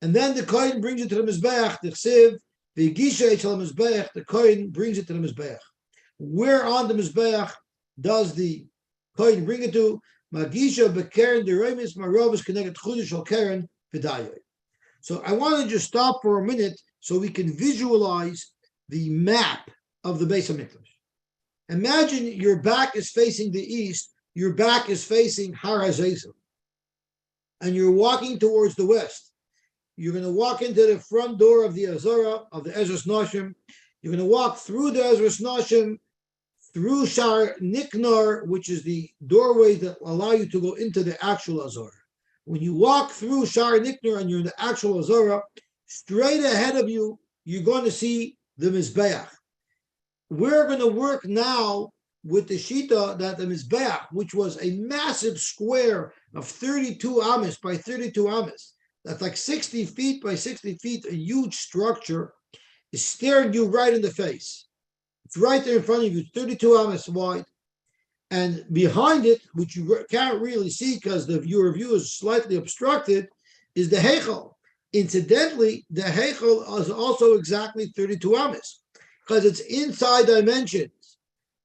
S1: and then the kohen brings it to the mizbeach d'chsiv v'yigisha etz al mizbeach. The kohen brings it to the mizbeach. Where on the mizbeach does the kohen bring it to? Magisha b'keren deremis marovus connected chudish al keren v'dayoy. So I want to just stop for a minute so we can visualize the map of the Beis HaMikdash. Imagine your back is facing the east, your back is facing Har HaZezel, and you're walking towards the west. You're going to walk into the front door of the Azara, of the Ezras Nashim. You're going to walk through the Ezras Nashim, through Shar Niknar, which is the doorway that will allow you to go into the actual Azara. When you walk through Shar Niknar and you're in the actual Azara, straight ahead of you, you're going to see the Mizbeach. We're going to work now with the Shita that the Mizbeach, which was a massive square of 32 amas by 32 amas, that's like 60 feet by 60 feet, a huge structure, is staring you right in the face. It's right there in front of you, 32 amas wide. And behind it, which you can't really see because your view is slightly obstructed, is the Heichel. Incidentally, the Heichel is also exactly 32 amas because its inside dimensions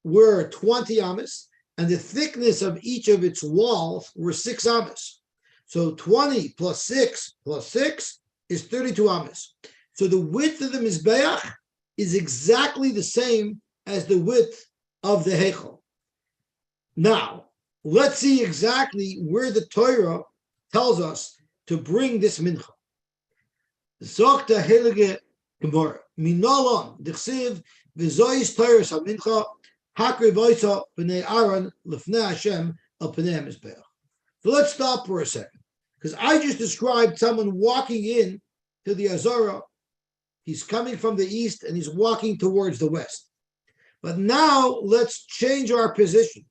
S1: were 20 amas and the thickness of each of its walls were 6 amas. So 20 plus 6 plus 6 is 32 amas. So the width of the Mizbeach is exactly the same as the width of the Heichel. Now, let's see exactly where the Torah tells us to bring this mincha. Sotah heilige Gemara. Minolon d'chsiv v'zoyis Torah ha-mincha hakri v'oisa b'nei Aaron l'fnei Hashem al pnei mizbeach. So let's stop for a second, because I just described someone walking in to the Azara. He's coming from the east and he's walking towards the west. But now let's change our position.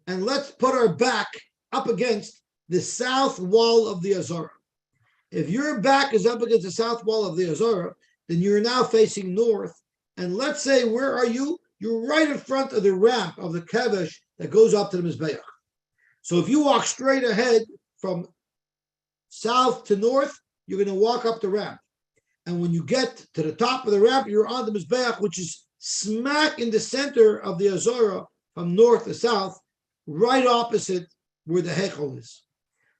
S1: And let's put our back up against the south wall of the Azara. If your back is up against the south wall of the Azara, then you're now facing north. And let's say, where are you? You're right in front of the ramp of the Kevesh that goes up to the Mizbeach. So if you walk straight ahead from south to north, you're going to walk up the ramp. and when you get to the top of the ramp, you're on the Mizbeach, which is smack in the center of the Azora from north to south, right opposite where the Heichel is.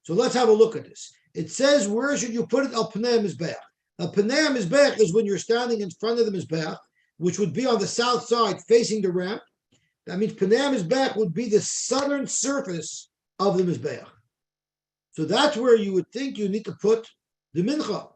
S1: So let's have a look at this. It says, where should you put it? Al Pnei Mizbeach. Al Pnei Mizbeach is when you're standing in front of the Mizbeach, which would be on the south side facing the ramp. That means Pnei Mizbeach would be the southern surface of the Mizbeach. So that's where you would think you need to put the Mincha.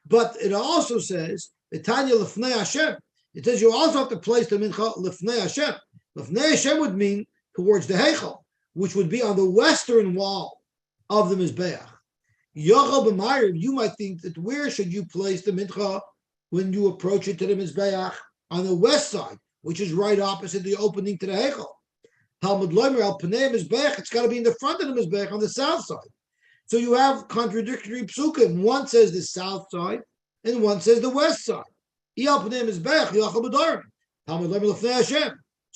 S1: But it also says, Tanya Lefnei Hashem. It says you also have to place the Mincha Lefnei Hashem. Lefnei Hashem would mean towards the Heichel, which would be on the western wall of the Mizbeach. Yochel b'Mayir, you might think that where should you place the Mincha when you approach it to the Mizbeach? On the west side, which is right opposite the opening to the Heichel. Talmud Loimer al Pnei Mizbeach, it's got to be in the front of the Mizbeach on the south side. So you have contradictory psukim. One says the south side, and one says the west side. So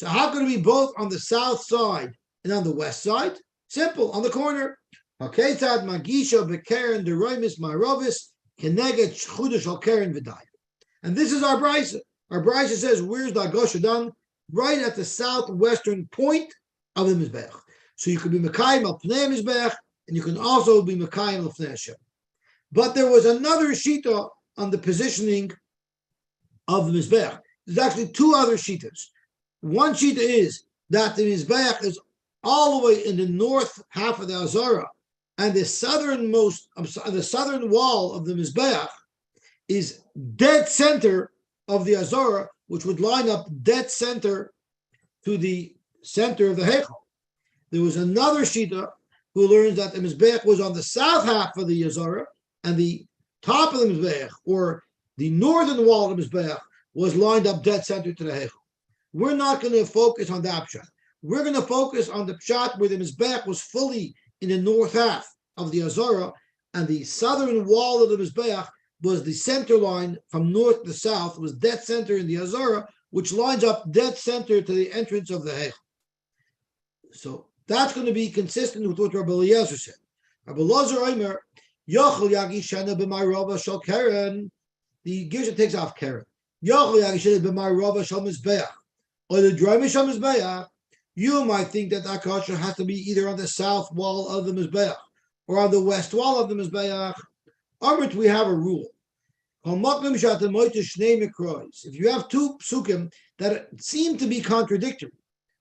S1: how can it be both on the south side and on the west side? Simple, on the corner. And this is our brisa. Our brisa says, where's the Agosha done? Right at the southwestern point of the Mizbeach. So you could be Mekayim al Pnei Mizbeach, and you can also be Mekayim al Pnei Hashem. But there was another shita on the positioning of the Mizbeach. There's actually two other shitas. One shita is that the Mizbeach is all the way in the north half of the Azara, and the southern wall of the Mizbeach is dead center of the Azara, which would line up dead center to the center of the Heichel. There was another shita who learns that the Mizbeach was on the south half of the Azara, and the top of the Mizbeach, or the northern wall of the Mizbeach, was lined up dead center to the Heichel. We're not going to focus on that pshat. We're going to focus on the pshat where the Mizbeach was fully in the north half of the Azara, and the southern wall of the Mizbeach was the center line from north to south, was dead center in the Azara, which lines up dead center to the entrance of the Heichel. So that's going to be consistent with what Rabbi Eliezer said. Rabbi Eliezer Omer, Yochel Yagishana b'Mayrova shel Keren. The Gisha takes off Keren. Yochel Yagishana b'Mayrova shel Mizbeach. Or the Drayma shel Mizbeach. You might think that Akasha has to be either on the south wall of the Mizbeach or on the west wall of the Mizbeach. Amrit, we have a rule. If you have two psukim that seem to be contradictory,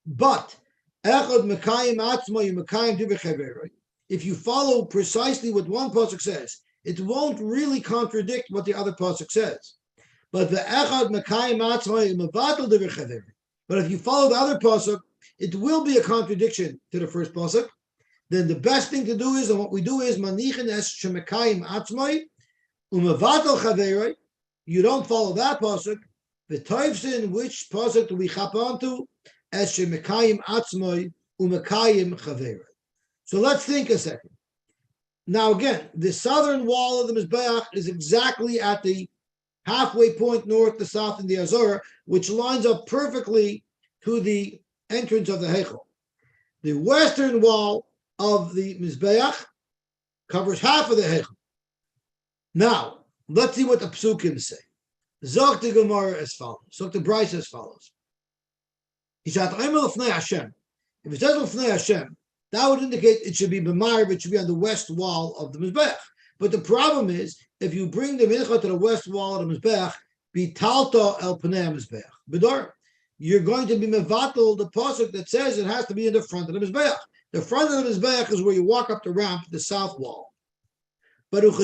S1: but if you follow precisely what one pasuk says, it won't really contradict what the other pasuk says. But if you follow the other pasuk, it will be a contradiction to the first pasuk. Then the best thing to do is, and what we do is, manichin es shemekayim atzmai umevatel chaverei. You don't follow that pasuk. The toivsin, which pasuk do we chap onto? Es shemekayim atzmai umekayim chaverei. So let's think a second. Now again, the southern wall of the Mizbeach is exactly at the halfway point north to south in the Azor, which lines up perfectly to the entrance of the Heichel. The western wall of the Mizbeach covers half of the Heichel. Now, let's see what the Psukim say. Zog the Gemara as follows. Zog the Bryce as follows. He said, Hashem. If it says Lefnei Hashem, that would indicate it should be B'Mayr, but it should be on the west wall of the Mizbeach. But the problem is, if you bring the Mincha to the west wall of the Mizbeach, Bitalta el Pnei Mizbeach. B'dor, you're going to be Mevatel, the pasuk that says it has to be in the front of the Mizbeach. The front of the Mizbeach is where you walk up the ramp, the south wall. But if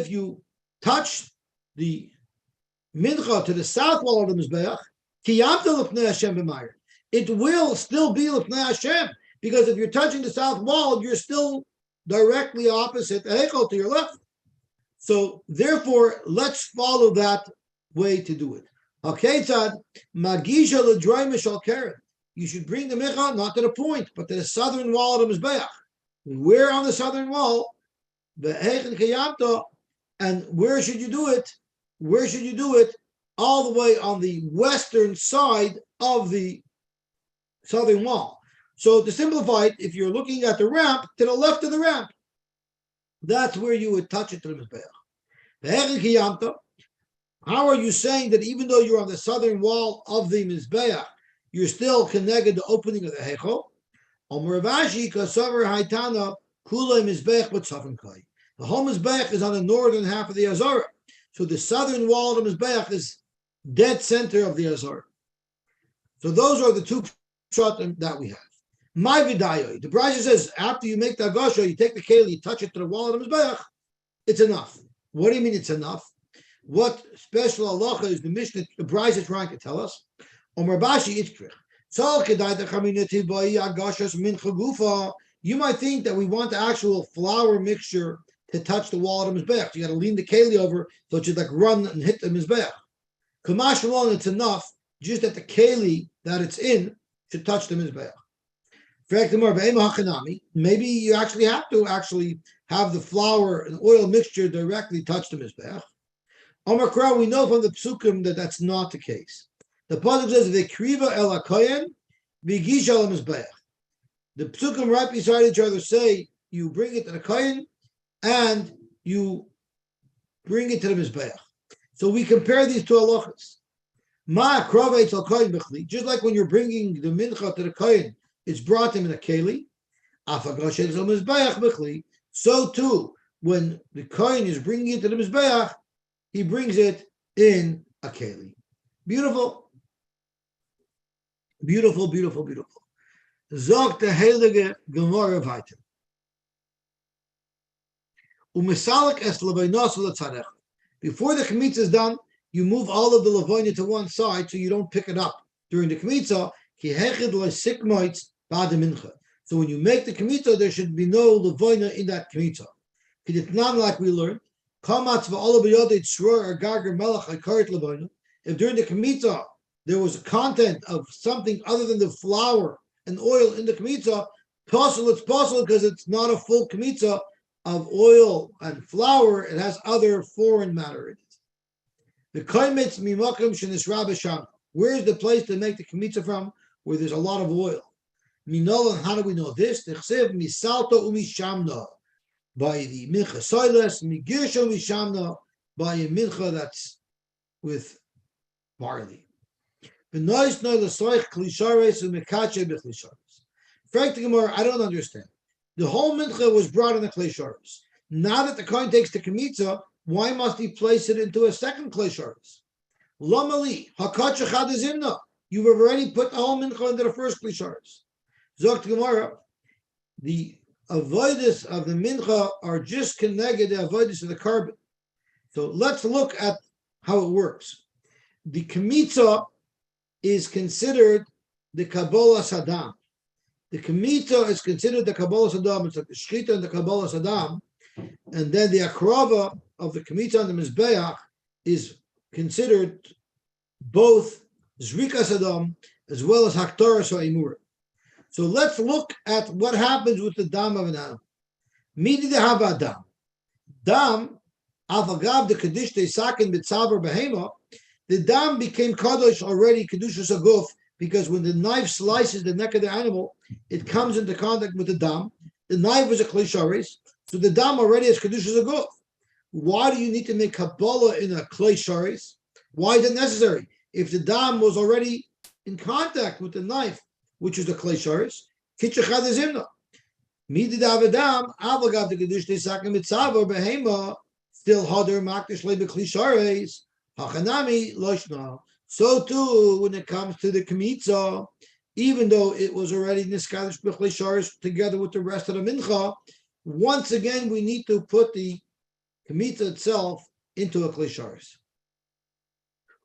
S1: you touch the Mincha to the south wall of the Mizbeach, it will still be Lefnei Hashem, because if you're touching the south wall, you're still directly opposite the Heichel to your left. So therefore, let's follow that way to do it. Okay, Tzad, Magisha l'droy mishal keren. You should bring the Mincha not to the point, but to the southern wall of the Mizbeach. Where on the southern wall? The Heichen Kiyamta. And where should you do it? Where should you do it? All the way on the western side of the southern wall. So to simplify it, if you're looking at the ramp, to the left of the ramp. That's where you would touch it to the Mizbeach. How are you saying that even though you're on the southern wall of the Mizbeach, you're still connected to the opening of the Hechel? The whole Mizbeach is on the northern half of the Azara. So the southern wall of the Mizbeach is dead center of the Azara. So those are the two pshatim that we have. My vidayo, the Brisa says after you make the agasha, you take the keli, you touch it to the wall of the Mizbeach, it's enough. What do you mean it's enough? What special halacha is the Mishnah, the Brisa is trying to tell us? You might think that we want the actual flour mixture to touch the wall of the Mizbeach. You got to lean the keli over so it should like run and hit the Mizbeach. Kamash alone, it's enough just that the keli that it's in should touch the Mizbeach. Maybe you actually have to have the flour and oil mixture directly touch the Mizbeach. Omar, we know from the psukim that that's not the case. The pasuk says "V'kriva el hakohen v'gisha el mizbeach." The psukim right beside each other say you bring it to the kohen and you bring it to the mizbeach. So we compare these two halachas. Ma kravetz el kohen b'chli. Just like when you're bringing the mincha to the kohen, it's brought him in a keli. Afagashes el mizbeach b'chli. So too, when the kohen is bringing it to the mizbeach, he brings it in a keli. Beautiful. Beautiful, beautiful, beautiful. Zog the heilige Gemara weiter. Umisalik es levaynos l'tzarech. Before the kmitza is done, you move all of the levayna to one side so you don't pick it up during the kmitza. Ki hechid loisikmoitz ba'ad mincha. So when you make the kmitza, there should be no levayna in that kmitza. It's not like we learned. If during the kmitza there was a content of something other than the flour and oil in the kmitza, it's possible because it's not a full kmitza of oil and flour, it has other foreign matter in it. The kaimetz mimakim shenisra b'sham. Where is the place to make the kmitza from? Where there's a lot of oil. Minola, how do we know this? T'chsev misalta umishamna. By the mincha soiles, migirsho mishamna, by a mincha that's with barley. Benois no lesoich klishares umekache bechlishares. Frank the Gemara, I don't understand. The whole mincha was brought in the klishares. Now that the kohen takes the kmitza, why must he place it into a second klishares? Lamali hakacha chadazimna. You've already put the whole mincha into the first klishares. Zok the Gemara, the avoidus of the mincha are just connected the avoidus of the carbon. So let's look at how it works. The kmitza is considered the Kabbalah Saddam. The kmitza is considered the Kabbalah Saddam. It's like the shchita and the Kabbalah Saddam. And then the akrava of the kmitza and the mizbeach is considered both zrika Saddam as well as haktorah sa'imura. So let's look at what happens with the dam of an animal. Midi de hava dam. Dam, avagav the kaddish de sakin mitzaber behema. The dam became kadosh already, kedushas aguf, because when the knife slices the neck of the animal, it comes into contact with the dam. The knife is a klisharis, so the dam already is kedushas aguf. Why do you need to make kabbalah in a klisharis? Why is it necessary? If the dam was already in contact with the knife, which is the klisharis, kitchachad is himna. Midi davadam avagav the kedush de sakin mitzaber behema still hader makdish le beklisharis. Hachanami loshna. So too, when it comes to the kmitza, even though it was already niskadish b'chlisharis together with the rest of the mincha, once again we need to put the kmitza itself into a klisharis.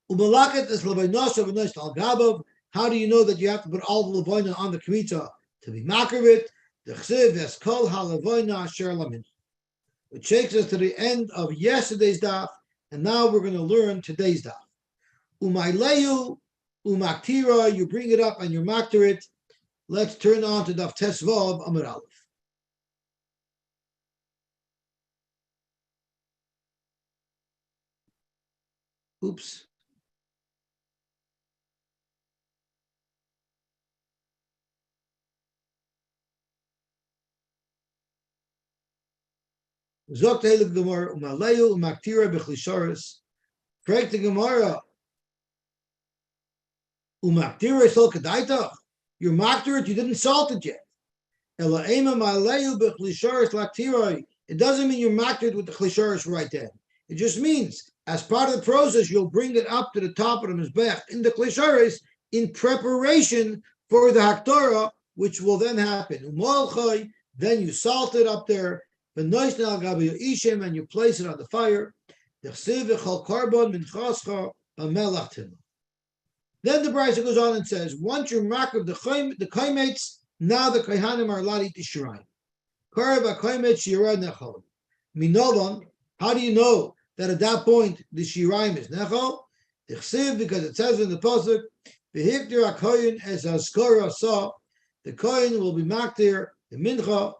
S1: Umalaket is levaynasa v'nois al gabav. How do you know that you have to put all the levayna on the kmitza to be makarvit? The chsiv es kol halavayna asher lamin. Which takes us to the end of yesterday's daf. And now we're going to learn today's daf. Umayleyu, umaktira, you bring it up and you maktir it. Let's turn on to daf tesvav amud aleph. Oops. Zogt heilig Gemara, Umaleyu, Umaktira, Bechlisharis. Correct the Gemara. Umaktira sol kadaitach. You're maktir it, you didn't salt it yet. Elaema maleyu bechlisharis laktiroi. It doesn't mean you're maktir it with the chlisharis right then. It just means, as part of the process, you'll bring it up to the top of the mizbech in the chlisharis in preparation for the haktorah, which will then happen. Umolchoi, then you salt it up there. And you place it on the fire. Then the Brisa goes on and says, once you're marked of the kaimates, now the kaihanim are allowed to eat the shirayim. Minolan, how do you know that at that point the shirayim is nechol? Because it says in the pasuk, "V'hiktir hakoyin as haskara saw." The koyin will be marked there, the mincha.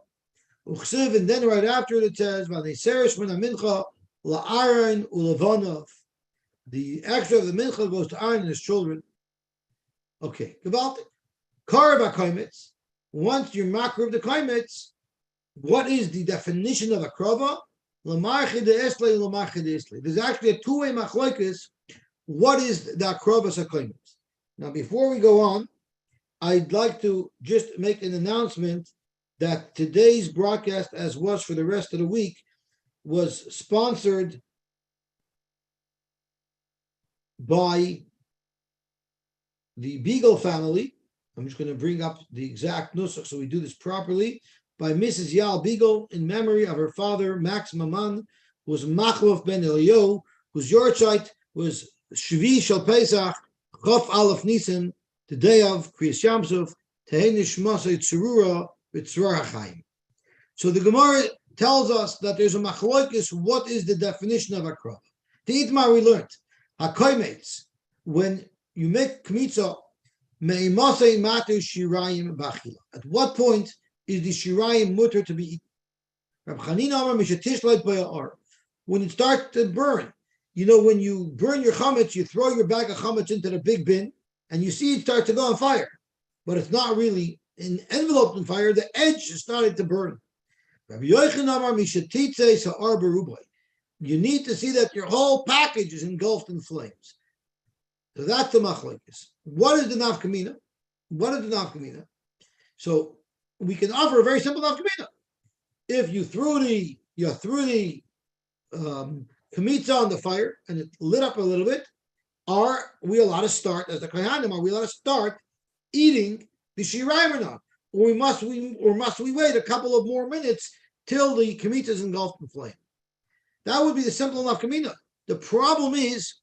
S1: And then right after it says, the extra of the mincha goes to Aaron and his children. Okay, gewaltig. Once you're makar of the kaimetz, what is the definition of a krova? There's actually a two-way machloekes. What is the krovas hakaimetz? Now, before we go on, I'd like to just make an announcement that today's broadcast, as was for the rest of the week, was sponsored by the Beagle family. I'm just going to bring up the exact nusach so we do this properly. By Mrs. Yal Beagle, in memory of her father, Max Maman, who was Machluf ben Elio, whose yortzeit was Shvi Shal Pesach, Chof Aleph Nisan, the day of Kriyas Yamsuf, Tehei Nishmasei Tzurura, so the Gemara tells us that there's a machloikis. What is the definition of a krov? The Itmar we learned hakoymetz, when you make kmitza meimasei matu shirayim bachila. At what point is the shirayim mutter to be eaten? Rab Chanina Amar mishatish light bayar. When it starts to burn, you know, when you burn your chametz, you throw your bag of chametz into the big bin, and you see it start to go on fire, but it's not really enveloped in fire, the edge is starting to burn. You need to see that your whole package is engulfed in flames. So that's the machlokes. What is the nafkamina? What is the nafkamina? So we can offer a very simple nafkamina. If you threw the kamitza on the fire and it lit up a little bit, are we allowed to start as the kohanim? Are we allowed to start eating the shirayim or not? Or must we wait a couple of more minutes till the kamitza is engulfed in flame? That would be the simple enough kamina. The problem is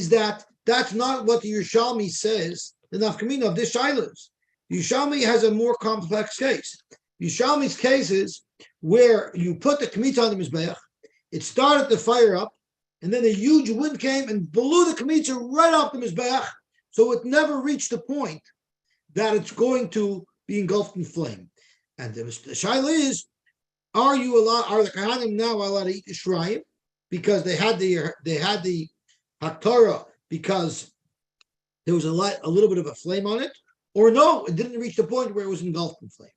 S1: that that's not what the Yerushalmi says, the nafkamina of this shilas. Yerushalmi has a more complex case. Yerushalmi's case is where you put the kamitza on the mizbeach, it started the fire up, and then a huge wind came and blew the kamitza right off the mizbeach, so it never reached the point that it's going to be engulfed in flame. And the shaila is, are the Kohanim now allowed to eat the shrayim because they had the haktorah because there was a little bit of a flame on it, or no, it didn't reach the point where it was engulfed in flame.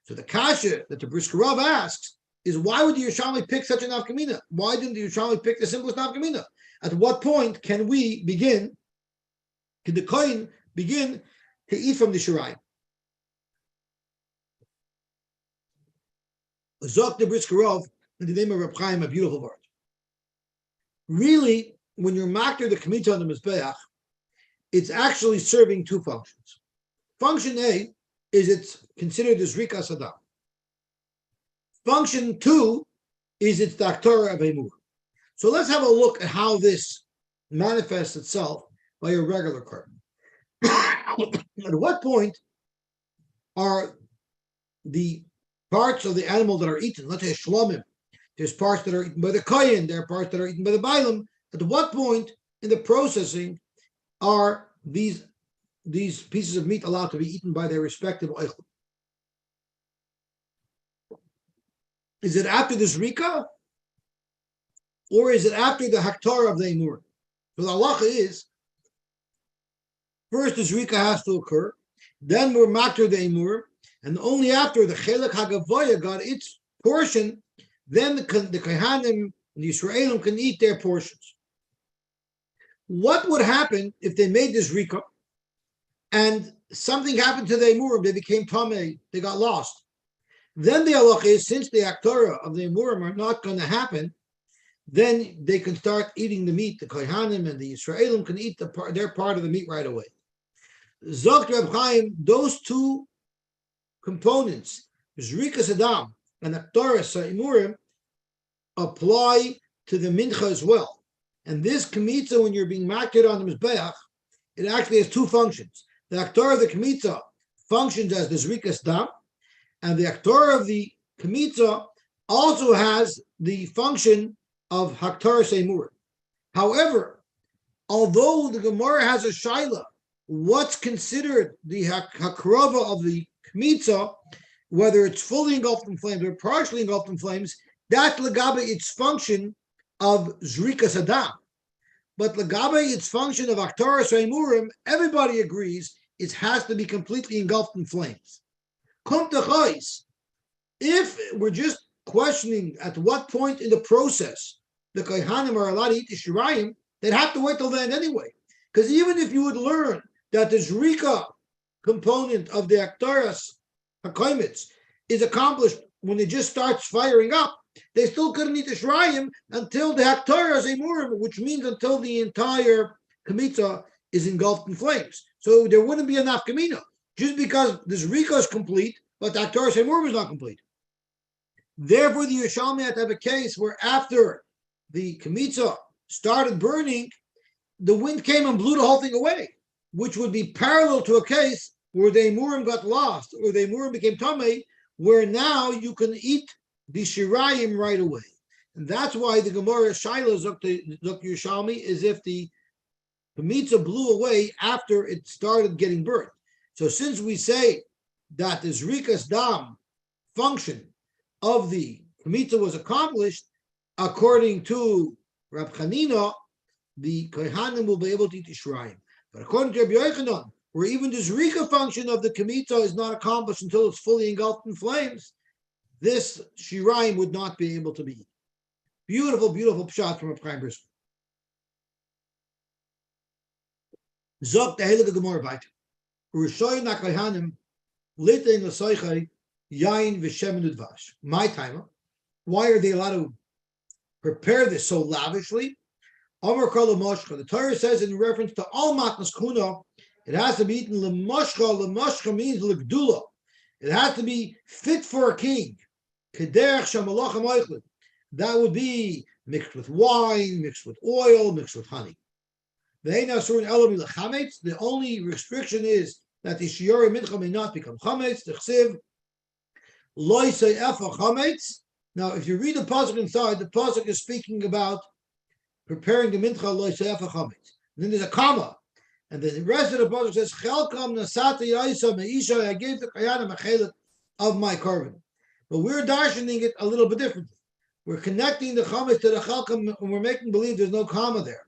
S1: So the kasha that the Brisker Rav asks is, why would the Yerushalmi pick such a nafkamina? Why didn't the Yerushalmi pick the simplest nafkamina? At what point can the kohen begin to eat from the shirayim? Zok the Brisker Rav, in the name of Reb Chaim, a beautiful word. Really, when you're makter the kamitza on the mizbeach, it's actually serving two functions. Function A is it's considered as Rika Sadam. Function 2 is its Daktora of Emur. So let's have a look at how this manifests itself by a regular carbon. At what point are the parts of the animal that are eaten, let's say shlomim, there's parts that are eaten by the kohen, there are parts that are eaten by the bailam. At what point in the processing are these pieces of meat allowed to be eaten by their respective oichlim? Is it after the zrika, or is it after the haktar of the emur? So the halacha is, first the zrika has to occur, then we're makter the emur, and only after the chelek hagavoya got its portion, then the Kohanim and the Yisraelim can eat their portions. What would happen if they made this Rika and something happened to the Emurim? They became Tameh, they got lost. Then the halach is, since the Aktorah of the Emurim are not going to happen, then they can start eating the meat. The Kohanim and the Yisraelim can eat their part of the meat right away. Zogt Reb Chaim, those two components, Zrikas Adam and Aktorah Sa'imurim, apply to the Mincha as well. And this Kmitza, when you're being makir on the Mizbeach, it actually has two functions. The Aktorah of the Kmitza functions as the Zrikas Dam, and the Aktorah of the Kmitza also has the function of Haktorah Sa'imurim. However, although the Gemara has a shaila, what's considered the hakrava of the kmitza, whether it's fully engulfed in flames or partially engulfed in flames, that's legabe its function of zrikas adam. But legabe its function of aktorah seimurim, everybody agrees it has to be completely engulfed in flames. Kum techais, if we're just questioning at what point in the process the kohanim are allowed to eat the shirayim, they'd have to wait till then anyway. Because even if you would learn that the Zrika component of the Aktaras HaKoimitz is accomplished when it just starts firing up, they still couldn't eat the Shrayim until the Aktaras Emurim, which means until the entire Kmitza is engulfed in flames. So there wouldn't be enough Kamina, just because the Zrika is complete, but the Aktaras Emurim is not complete. Therefore, the Yerushalmi had to have a case where after the Kmitza started burning, the wind came and blew the whole thing away, which would be parallel to a case where the Emurim got lost, or the Emurim became Tameh, where now you can eat the Shirayim right away. And that's why the Gemara Shaila Zok Yerushalmi is if the Mitzvah blew away after it started getting burnt. So since we say that the Zrikas Dam function of the Mitzvah was accomplished, according to Rab Chanina, the Kohanim will be able to eat the Shirayim. But according to Rabbi Yochanan, where even the Zrika function of the Kmitza is not accomplished until it's fully engulfed in flames, this Shirayim would not be able to be eaten. Beautiful, beautiful pshat from Rabbi Chaim Brisker. Zok the Heilige Gemara weiter. Rishoyin HaKohanim litein l'soichai yain v'shemen udvash. My timer. Why are they allowed to prepare this so lavishly? The Torah says in reference to all matnas kuna, it has to be eaten lemoshcha. Lemoshcha means legdula. It has to be fit for a king. Kederech shamalachim oichlin. That would be mixed with wine, mixed with oil, mixed with honey. The only restriction is that the shiori mincha may not become chametz. The chsiv loy se'efa chametz. Now, if you read the pasuk inside, the pasuk is speaking about preparing the mincha loy se'efa chametz. Then there's a comma, and the rest of the pasuk says chelkam nasata yaisa meisha. I gave the kayanim a chelik of my carbon. But we're darshaning it a little bit differently. We're connecting the chametz to the chelkam, and we're making believe there's no comma there.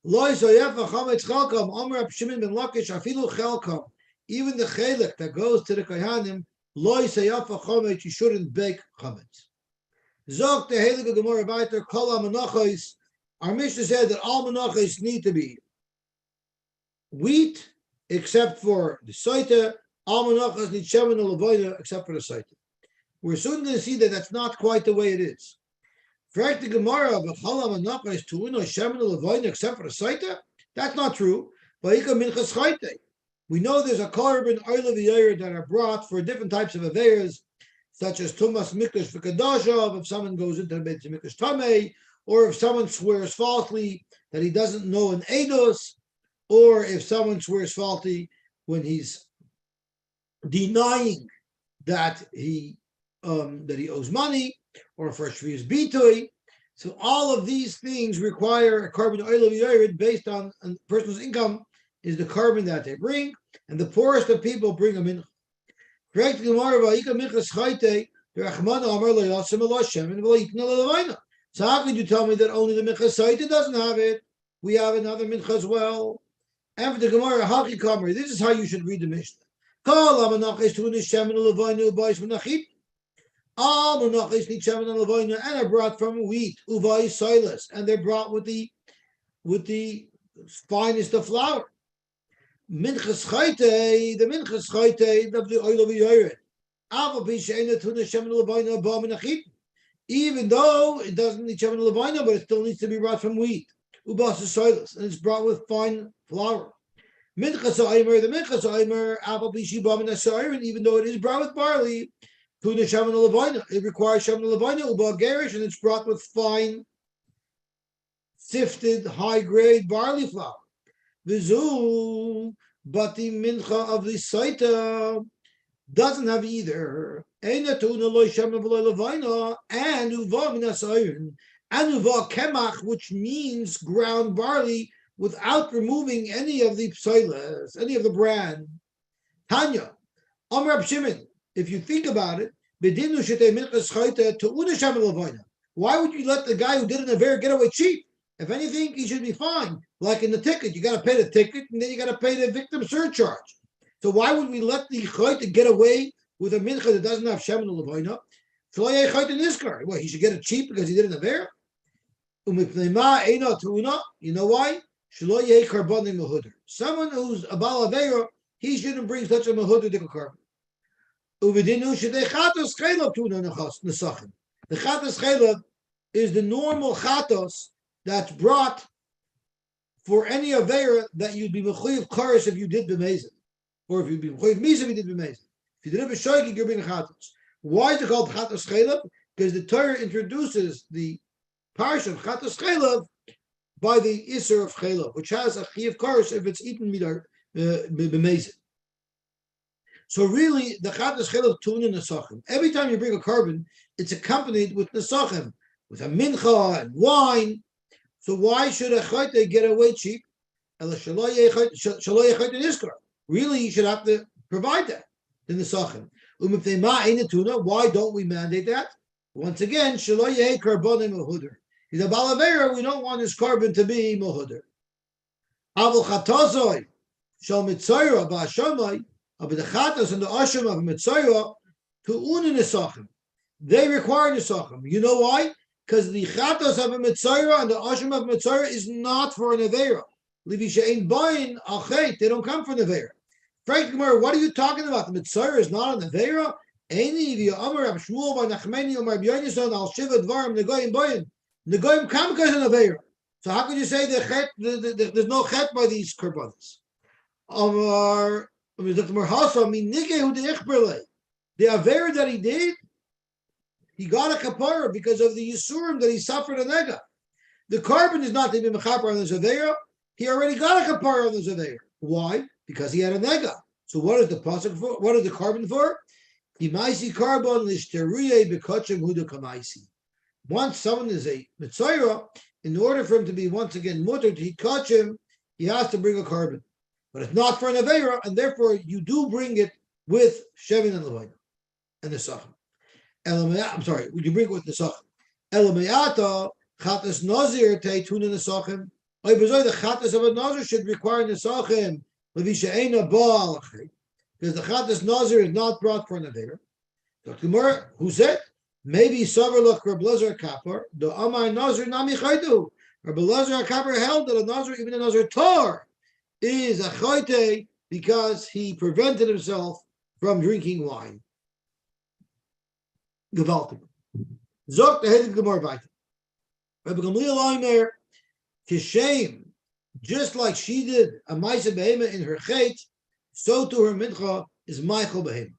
S1: Loy se'efa chametz chelkam. Omer Rab Shimon ben Lakish afilu chelkam. Even the chelik that goes to the kayanim loy se'efa chametz. You shouldn't bake chametz. Zok the Heilige Gemara weiter kol ha-menachos. Our Mishnah said that all menachos need to be wheat, except for the Sotah. All menachos need shemen u'levoina, except for the Sotah. We're soon going to see that that's not quite the way it is. Correct the Gemara, but kol ha-menachos tu'ino shemen u'levoina, except for the Sotah. That's not true. Vayika minchas chayte. We know there's a korban oil v'yair that are brought for different types of aveiros, such as Tumas Mikdash V'Kadashav, if someone goes into the Beit Mikdash Tamei, or if someone swears falsely that he doesn't know an Eidos, or if someone swears falsely when he's denying that he owes money, or for Shvius Bitui. So all of these things require a carbon oil of Yerid based on a person's income is the carbon that they bring, and the poorest of people bring them in. Correct the Gemara va'ika minchas chayte. The Rachmana Amar lo yasim lo Hashem and lo yitna levaina. So how could you tell me that only the minchas chayte doesn't have it? We have another mincha as well. And for the Gemara haki kamer, this is how you should read the Mishnah. Kol hamanachos tu'unis shemen levaina u'bayis v'nachit. All menachos need shemen and levina, and are brought from wheat, uvai silas, and they're brought with the finest of flour. Minchas chayte, the minchas chayte of the oil of yored. Aval b'sheina tuna shemen levina ba menachit. Even though it doesn't need shemen levina, but it still needs to be brought from wheat, ubas silas, and it's brought with fine flour. Minchas Aimer, the Minchas Aimer, Apple Bishi Bam and even though it is brought with barley, Tuna Shaman Levina, it requires Shaman Levina, Uba Garish, and it's brought with fine, sifted, high grade barley flour. Vizu, but the Mincha of the Sotah doesn't have either. Eina Tuna Loy Shaman Levina, and Uva Minas Iron, and Uva Kemach, which means ground barley, without removing any of the psilas, any of the bran. Tanya, Rab Shimon, if you think about it, why would you let the guy who did an affair get away cheap? If anything, he should be fine. Like in the ticket, you got to pay the ticket and then you got to pay the victim surcharge. So why would we let the chayte get away with a mincha that doesn't have shemen levina? Well, he should get it cheap because he did an affair. You know why? Someone who's a bal aveira, he shouldn't bring such a mehuder carbon. The chatos chaylev is the normal chatos that's brought for any aveira that you'd be mechuyev kares if you did b'mezid, or if you'd be mechuyev misa if you did b'mezid. If you did it b'shoigig, you're bringing chatos. Why is it called chatos chaylev? Because the Torah introduces the parsha of chatos chaylev by the Isser of Chaylev, which has a Chiyav Kares if it's eaten midar b'mezid. So really, the Chatas Chaylev tuna nesachim. Every time you bring a carbon, it's accompanied with nesachim, with a mincha and wine. So why should a chayte get away cheap? Really, you should have to provide that, the nesachim. Why don't we mandate that? Once again, shelo yeh karbonim mehuder. He's a balavera, we don't want his carbon to be mohuder. Avol chatazoi shal mitzayra ba'ashamai, but the chatas and the asham of mitzayra to unin nesachim. They require nesachim. You know why? Because the chatas of a mitzayra and the asham of mitzayra is not for an avera. Livi she'ein bayin achet. They don't come for an avera. Frank Gemara, what are you talking about? The mitzayra is not an avera. Eini v'yamar Rab Shmuel by Nachmeni Omar B'Yonason al shiva dvarim negoyim bayin. The goyim come because of aveira. So how could you say there's no chet by these korbanos? The aveira that he did, he got a kapara because of the yisurim that he suffered a nega. The carbon is not to be mechaper on the aveira. He already got a kapara on the aveira. Why? Because he had a nega. So what is the pasuk for? What is the carbon for? Kimaisi carbon lishteriye bekachem huda kamaisi. Once someone is a mitzayra, in order for him to be once again mutter to catch him, he has to bring a carbon. But it's not for an aveira, and therefore you do bring it with shevin and levina and the sachem. I'm sorry, would you bring it with the sachem? Elamayata chatas nazir teitun in the sachem. The chatas of a nazir should require the sachem levisha eina baal, because the chatas nazir is not brought for an aveira. Dr. Gemara, who said? Maybe Savarlach Rabbi Lazar Kapar, the Amar Nazir Nami Chaytu. Rabbi Lazar Kapar held that a Nazir, even a Nazir Tor, is a Chayte because he prevented himself from drinking wine. Gewaltig. Zok the Hedek Gemara Vayta. Rabbi Gamliel Omer, Kishem, just like she did a Maisa Behema in her Chait, so to her Mincha is Michael Behema.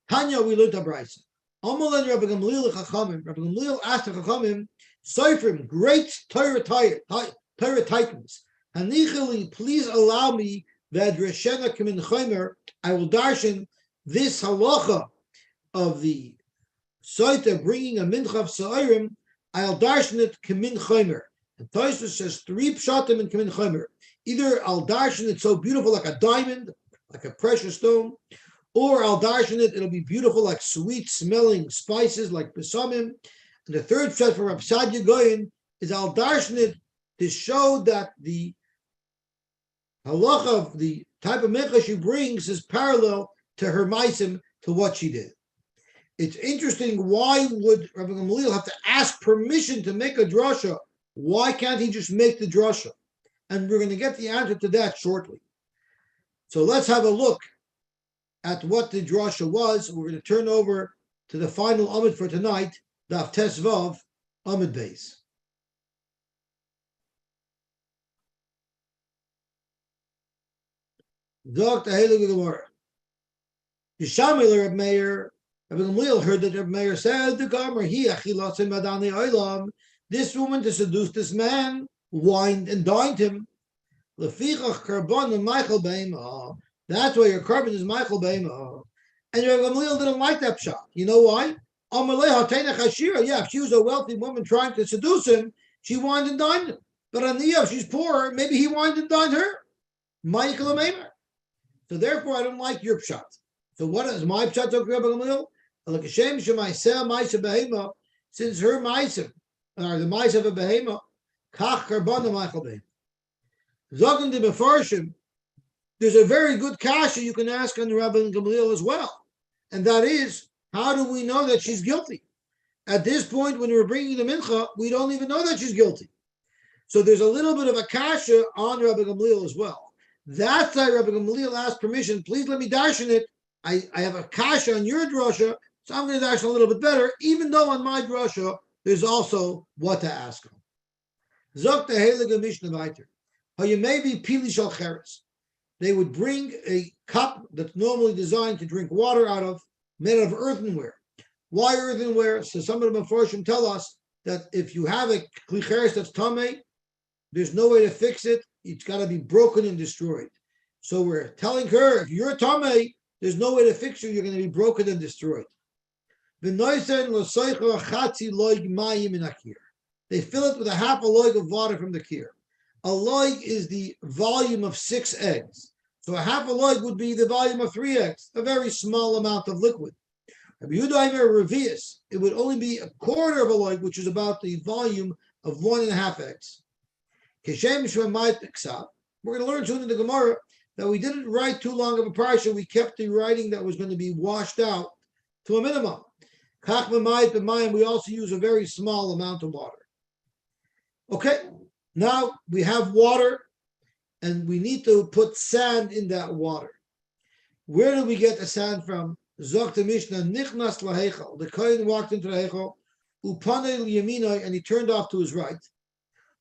S1: Tanya, we learned a Brisa. Amalan Rabbi Gamliel Chachamim. Rabbi Gamliel asked the Chachamim, Seifrim, great Torah titans. Hanichali, please allow me that Reshena Kamin Chaimer, I will darshan this halacha of the Sotah bringing a mincha of Sa'irim, I'll darshan it Kamin Chaimer. And Tosfos says 3 pshatim in Kamin Chaimer. Either I'll darshan it so beautiful like a diamond, like a precious stone, or I'll darshan it, it'll be beautiful like sweet smelling spices like besamim. And the third pshat for Rav Sadia Goyin is I'll darshan it to show that the halacha of the type of mincha she brings is parallel to her maisim, to what she did. It's interesting. Why would Rabbi Gamaliel have to ask permission to make a drasha? Why can't he just make the drasha? And we're going to get the answer to that shortly. So let's have a look at what the drasha was. We're going to turn over to the final Amud for tonight, Daf Tesvav, Amud Beis. Dr. Helig Gemara. Yishamil Reb Meir. Rabbi Gamaliel heard that Reb Meir said, "The Gomer he achilatzim madani olam." This woman to seduce this man wined and dined him. Lefichach karbon and Michael Beima. That's why your carbon is Michael Beima. And Rabbi Gamaliel didn't like that shot. You know why? Yeah, if she was a wealthy woman trying to seduce him, she wined and dined him. But on the if she's poor, maybe he wined and dined her. Michael Beima. So therefore, I don't like your pshat. So what is my pshat to Rabbi Gamaliel? Since her ma'asim are the ma'asim of a behema, kach karbana Michael Beima. Zogan de Mefarshim, there's a very good kasha you can ask on Rabbi Gamaliel as well. And that is, how do we know that she's guilty? At this point, when we're bringing the mincha, we don't even know that she's guilty. So there's a little bit of a kasha on Rabbi Gamaliel as well. That's why Rabbi Gamaliel asked permission, please let me darshan it. I have a kasha on your drasha, so I'm going to darshan a little bit better, even though on my drasha, there's also what to ask him. Zok the Heilige Mishnah weiter. How you may be pili shal cheres. They would bring a cup that's normally designed to drink water out of, made out of earthenware. Why earthenware? So some of the Mefarshim tell us that if you have a kli cheres that's tamei, there's no way to fix it. It's got to be broken and destroyed. So we're telling her, if you're tamei, there's no way to fix you. You're going to be broken and destroyed. They fill it with a half a loig of water from the kir. A loig is the volume of 6 eggs. So a half a loig would be the volume of 3 eggs, a very small amount of liquid. It would only be a quarter of a loig, which is about the volume of 1.5 eggs. We're going to learn soon in the Gemara that we didn't write too long of a parsha. We kept the writing that was going to be washed out to a minimum. We also use a very small amount of water. Okay, now we have water, and we need to put sand in that water. Where do we get the sand from? Zok the Mishnah, Nichnas lahechal. The Kohen walked into the hechal, Upanei liyaminai, and he turned off to his right.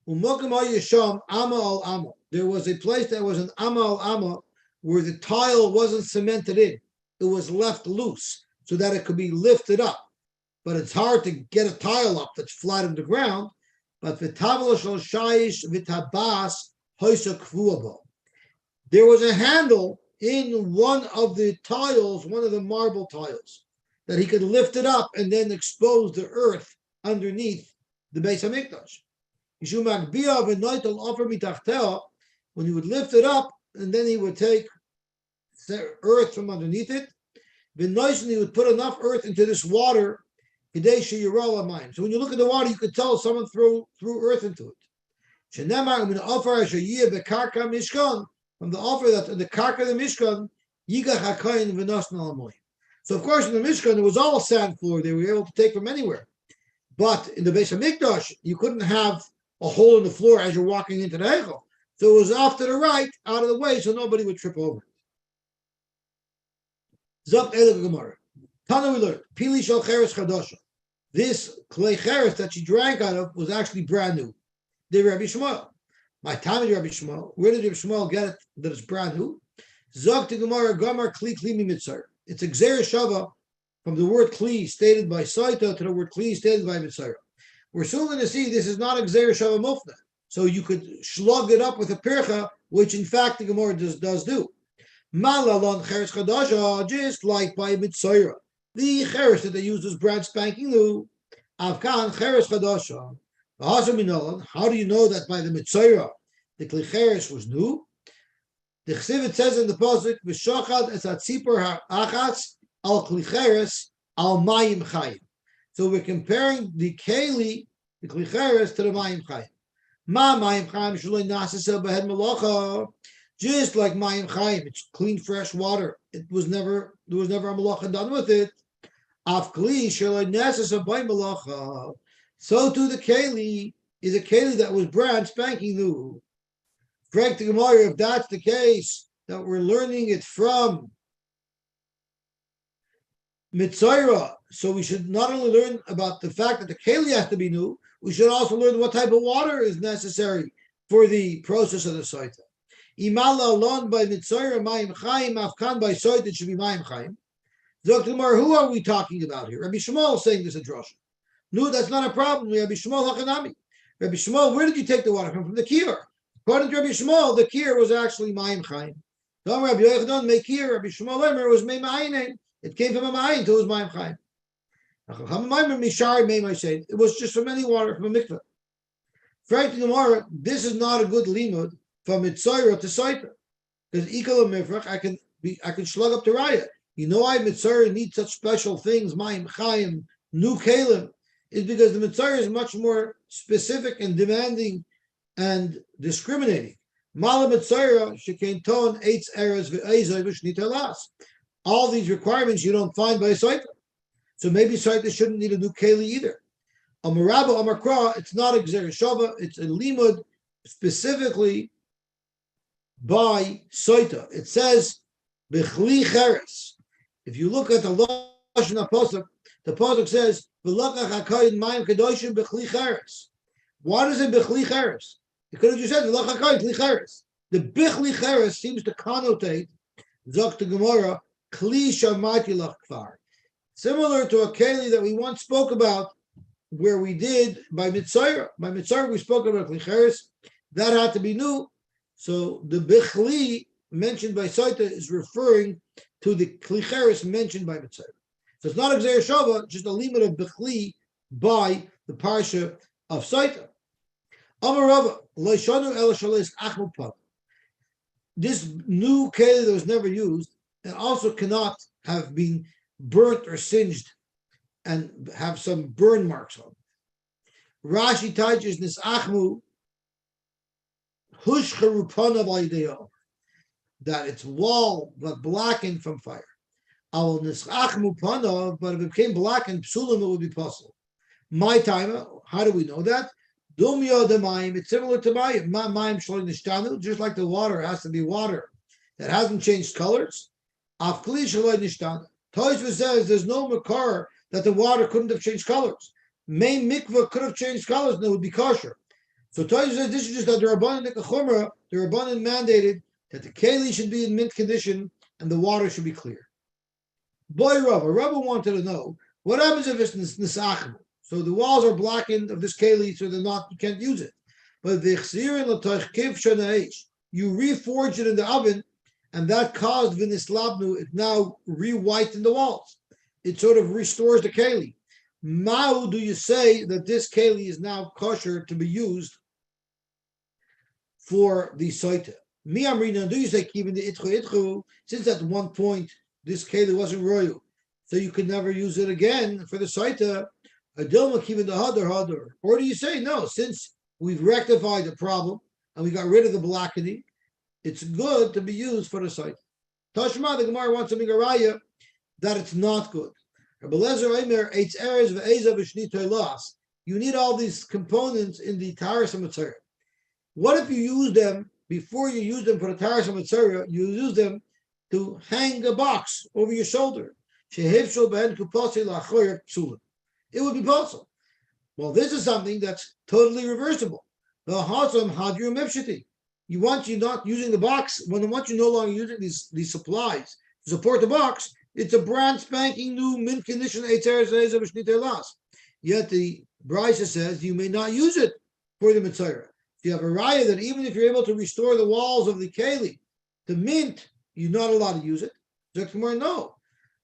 S1: Umokim hayisham ama al ama. There was a place that was an ama al ama where the tile wasn't cemented in. It was left loose so that it could be lifted up. But it's hard to get a tile up that's flat on the ground. But v'tavla shel shayish v'tabas hoisa kvuabo. There was a handle in one of the tiles, one of the marble tiles, that he could lift it up and then expose the earth underneath the Beis Hamikdash. When he would lift it up, and then he would take earth from underneath it, and he would put enough earth into this water. So when you look at the water, you could tell someone threw earth into it. From the offer that in the karka of the Mishkan, so of course in the Mishkan it was all a sand floor. They were able to take from anywhere. But in the Beis Hamikdash, you couldn't have a hole in the floor as you're walking into the Heichel. So it was off to the right, out of the way, so nobody would trip over it. Zok Elek Gemara. Tana we learned, Pili Shal Cheres Chadasha. This clay cheres that she drank out of was actually brand new. The Rabbi Shmuel. My time is Rabbi Shmuel. Where did Rabbi Shmuel get it that it's brand new? Zok to Gemara Gamar Kli Kli Mitzar. It's a Gzeir Shava from the word Kli stated by Sotah to the word Kli stated by Mitzar. We're soon going to see this is not a Gzeir Shava Mufna. So you could slug it up with a pircha, which in fact the Gemara does do. Malalon Cheres Chadasha, just like by Mitzar. The cheres that they used was brand spanking new. Avkan Cheres Chadasha. How do you know that by the Mitzayra the Kli Cheres was new? The Chsivit says in the pasuk, "V'shachad es hatzipor ha'achatz al Kli Cheres al mayim chayim." So we're comparing the keli, the Kli Cheres, to the mayim chayim. Ma mayim chayim shaloi nasasel behed malacha. Just like mayim chayim, it's clean, fresh water. There was never a malacha done with it. Afkli shaloi nesesa by malacha. So too the keli is a keli that was brand spanking new. Frank the Gemara, if that's the case, that we're learning it from Mitzayra, so we should not only learn about the fact that the keli has to be new, we should also learn what type of water is necessary for the process of the Sotah. Imala alone by Mitzayra, Mayim Chaim, Afkan by Sotah, it should be Mayim Chaim. Zoktamar, who are we talking about here? Rabbi Shmuel is saying this in Drosha. No, that's not a problem. Rabbi Shmuel Hakanami. Rabbi Shmuel, where did you take the water from? From the Kir. According to Rabbi Shmuel, the Kir was actually Mayim Chaim. Rabbi Yochanan Mekir, Rabbi Shmuel Lemer was Mei Ma'ayin. It came from a Ma'ayin until it was Mayim Chaim. It was just from any water, from a mikveh. Frank the Gemara, this is not a good limud from Mitzayra to Sotah. Because Ikal Mifrach, I can slug up the Raya. You know why Mitzayra needs such special things, Mayim Chaim, new Kalim, is because the Mitzayra is much more specific and demanding and discriminating. Mala Mitzayra, Shekain Ton, Eitz Eres, Ve'ezai, Vishnitalas. All these requirements you don't find by a Sotah. So maybe Sotah shouldn't need a new Keli either. Amarabba, Amakra, it's not a Gzer Shava, it's a limud specifically by Sotah. It says, Bechli Cheres. If you look at the Lashon HaPosuk, the Pasuk says, V'lakach HaKayin Mayim Kedoshim Bechli Cheres. Why does it Bechli Cheres? It could have just said, V'lakach HaKayin Bechli Cheres. The Bechli Cheres seems to connotate, Zok the Gemara, Kli Shamati Lach Kfar. Similar to a Keli that we once spoke about, where we did by Mitzayra. By Mitzayra, we spoke about Kli Cheres. That had to be new. So the Bechli mentioned by Sotah is referring to the Kli Cheres mentioned by Mitzayra. So it's not a Gzer Shava, just a limit of Bechli by the Parsha of Sotah. Amar Rava, Leishanu El Shales Achmu Pad. This new Keli that was never used, and also cannot have been burnt or singed and have some burn marks on it. Rashi teaches Nisachmu Hushcherupana Vaideo, that its wall got blackened from fire. Al Nisachmu Pana, but if it became blackened, Psulim, it would be possible. My timer, how do we know that? Dumya de Mayim, it's similar to Mayim. Mayim Shalom Nishtanu, just like the water has to be water that hasn't changed colors. Afkli Shalom Nishtanu. Tosfos says there's no makar that the water couldn't have changed colors. May mikvah could have changed colors and it would be kosher. So Tosfos says this is just that the Rabbanan Nikachumra, the Rabbanan mandated that the keli should be in mint condition and the water should be clear. Boy Rava wanted to know what happens if it's nisachmu. So the walls are blackened of this keli, so they're not, you can't use it. But the you reforge it in the oven, and that caused vinislabnu, it now re-whitened the walls. It sort of restores the keli. How do you say that this keli is now kosher to be used for the Sotah? Mi amrina, do you say even the itchu, since at one point this keli wasn't royal, so you could never use it again for the Sotah? Or do you say no, since we've rectified the problem and we got rid of the blackening, it's good to be used for the Sotah? Tashma, the Gemara wants to make a raya that it's not good. You need all these components in the Taharas HaMitzayra. What if you use them, before you use them for the Taharas HaMitzayra, you use them to hang a box over your shoulder? It would be possible. Well, this is something that's totally reversible. You want you not using the box, once you're no longer using these supplies to support the box, it's a brand spanking new mint condition. Yet the Brisa says you may not use it for the Mitzayra. If you have a raya that even if you're able to restore the walls of the keli, the mint, you're not allowed to use it. No.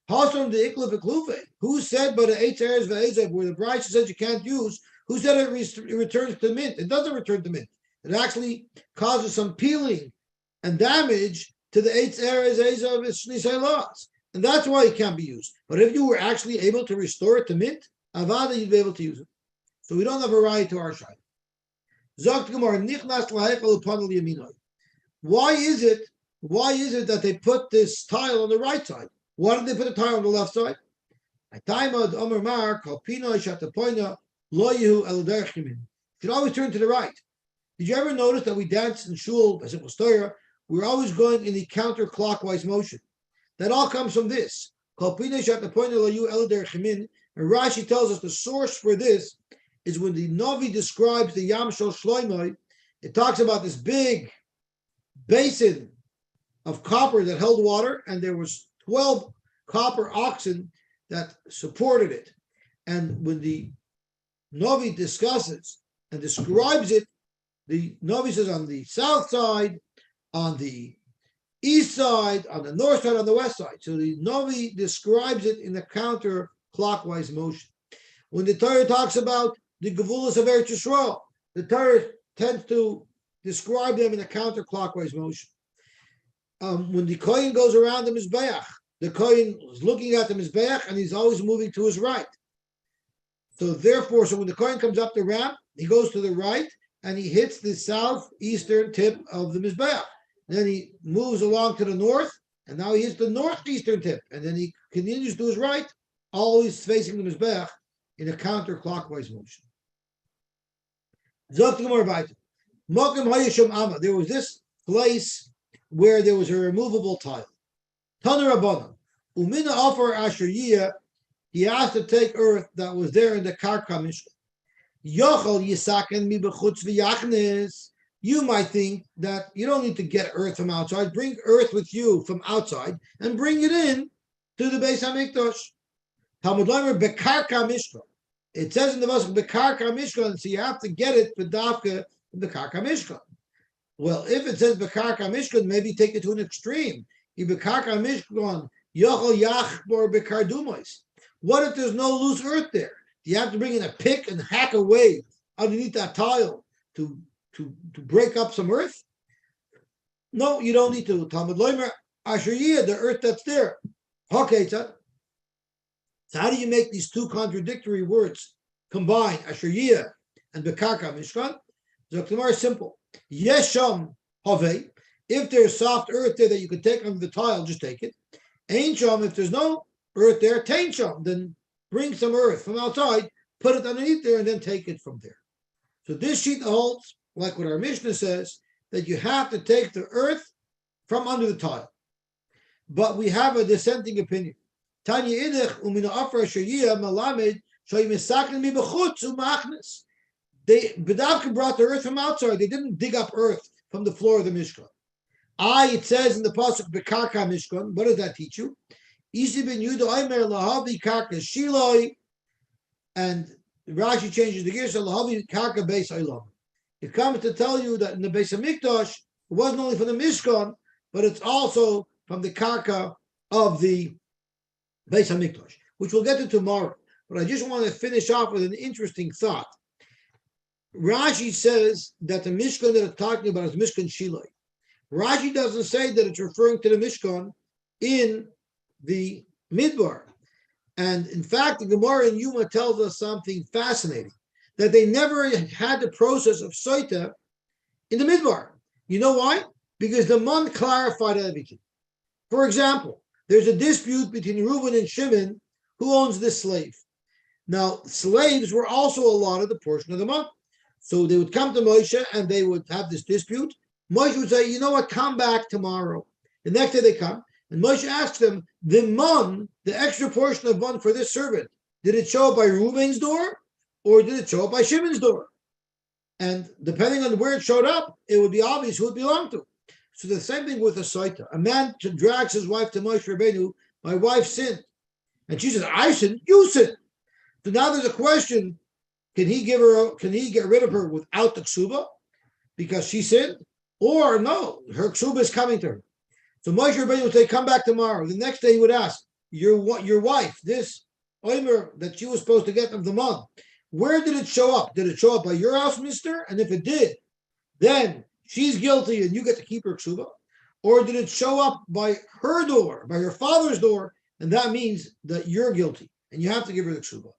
S1: Who said but the Eitz Eres Ve'ezeb, where the Brisa says you can't use, who said it returns to mint? It doesn't return to mint. It actually causes some peeling and damage to the Eitz Eres Ve'ezeb Shnisaylas. And that's why it can't be used. But if you were actually able to restore it to mint, Avada, you'd be able to use it. So we don't have a right to our side. Why is it that they put this tile on the right side? Why did they put the tile on the left side? Should always turn to the right. Did you ever notice that we dance in shul as it was Torah? We're always going in the counterclockwise motion. That all comes from this. And Rashi tells us the source for this is when the Navi describes the Yam Shel Shloimeh. It talks about this big basin of copper that held water, and there was 12 copper oxen that supported it. And when the Navi discusses and describes it, the Navi says on the south side, on the east side, on the north side, on the west side. So the Navi describes it in a counterclockwise motion. When the Torah talks about the Gevulas of Eretz Yisrael, the Torah tends to describe them in a counterclockwise motion. When the Kohen goes around the Mizbeach, the Kohen is looking at the Mizbeach and he's always moving to his right. So therefore, when the Kohen comes up the ramp, he goes to the right and he hits the southeastern tip of the Mizbeach. Then he moves along to the north, and now he hits the northeastern tip, and then he continues to his right, always facing the Mizbeach in a counterclockwise motion. There was this place where there was a removable tile. Tana Rabbanan, Umina Offer Asher Yiyah, he asked to take earth that was there in the Karka Mishkan. Yochel Yisaken mi b'chutz v'yachnes. You might think that you don't need to get earth from outside. Bring earth with you from outside and bring it in to the Beis Hamikdash. Talmud Lamer bekarka mishkan. It says in the verse bekarka mishkan, so you have to get it b'davka bekarka mishkan. Well, if it says bekarka mishkan, maybe take it to an extreme. Bekarka mishkan yochel yachbor bekardumos. What if there's no loose earth there? Do you have to bring in a pick and hack away underneath that tile to break up some earth? No, you don't need to. Talmud Loimer Asher Yiyah, the earth that's there. Okay, so how do you make these two contradictory words combine, Asher Yiyah and Bekarka Mishkan? The Gemara is simple. Yesham Havei. If there's soft earth there that you can take under the tile, just take it. Ein Sham, if there's no earth there, Tein Sham, then bring some earth from outside, put it underneath there, and then take it from there. So this sheet holds, like what our Mishnah says, that you have to take the earth from under the tile. But we have a dissenting opinion. Tanya idich umina afra shayiyah malamed shoyimisakin mi b'chutz umachnes. They Bedavka brought the earth from outside. They didn't dig up earth from the floor of the Mishkan. It says in the pasuk bekarka Mishkan. What does that teach you? Isi ben Yuda Omer lahavi karka shiloi, and Rashi changes the gears. Lahavi karka beis olam. It comes to tell you that in the Beis Hamikdash, it wasn't only from the Mishkan, but it's also from the karka of the Beis Hamikdash, which we'll get to tomorrow. But I just want to finish off with an interesting thought. Rashi says that the Mishkan that it's talking about is Mishkan Shiloi. Rashi doesn't say that it's referring to the Mishkan in the Midbar. And in fact, the Gemara in Yuma tells us something fascinating, that they never had the process of Sotah in the Midbar. You know why? Because the Mon clarified everything. For example, there's a dispute between Reuben and Shimon who owns this slave. Now, slaves were also allotted a portion of the Mon. So they would come to Moshe and they would have this dispute. Moshe would say, you know what, come back tomorrow. The next day they come. And Moshe asks them, the Mon, the extra portion of Mon for this servant, did it show up by Reuben's door or did it show up by Shimon's door? And depending on where it showed up, it would be obvious who it belonged to. So the same thing with a Sotah. A man drags his wife to Moshe Rabbeinu, my wife sinned. And she says, I sinned, you sinned. So now there's a question, can he get rid of her without the ksuba because she sinned? Or no, her ksuba is coming to her. So Moshe Rabbeinu would say, come back tomorrow. The next day he would ask, your wife, this oimer that she was supposed to get of the mom, where did it show up? Did it show up by your house, mister? And if it did, then she's guilty and you get to keep her ksuba. Or did it show up by her door, by her father's door? And that means that you're guilty and you have to give her the ksuba.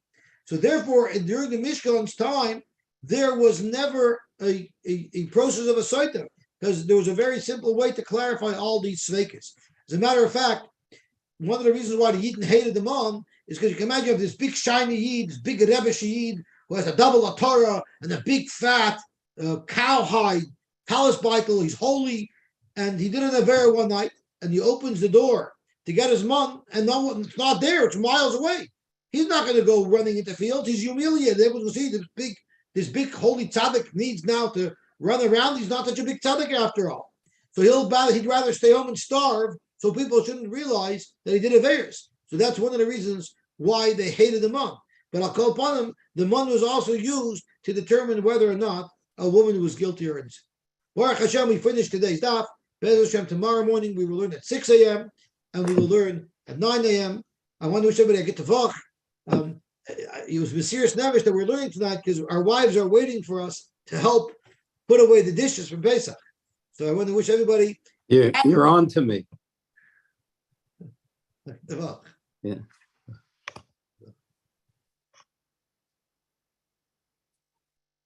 S1: So therefore, during the Mishkan's time, there was never a process of a Sotah, because there was a very simple way to clarify all these sveikas. As a matter of fact, one of the reasons why the Yidden hated the mom is because you can imagine you have this big shiny Yid, this big Rebbe Yid, who has a double Torah and a big fat cowhide talus beitel. He's holy, and he did an Avera one night, and he opens the door to get his man, and no one, it's not there. It's miles away. He's not going to go running into fields. He's humiliated. Able to see this big holy tzaddik needs now to run around. He's not such a big tzaddik after all. So he'd rather stay home and starve, so people shouldn't realize that he did Averas. So that's one of the reasons why they hated the man. But I'll call upon him. The man was also used to determine whether or not a woman was guilty or innocent. Baruch Hashem, we finished today's daf. Be'ez Hashem, tomorrow morning we will learn at 6 a.m. and we will learn at 9 a.m. I want to wish everybody a good tavach. It was Mesiras Nefesh that we're learning tonight because our wives are waiting for us to help put away the dishes from Pesach. So I want to wish everybody.
S2: You're on to me.
S1: Tavach.
S2: Yeah.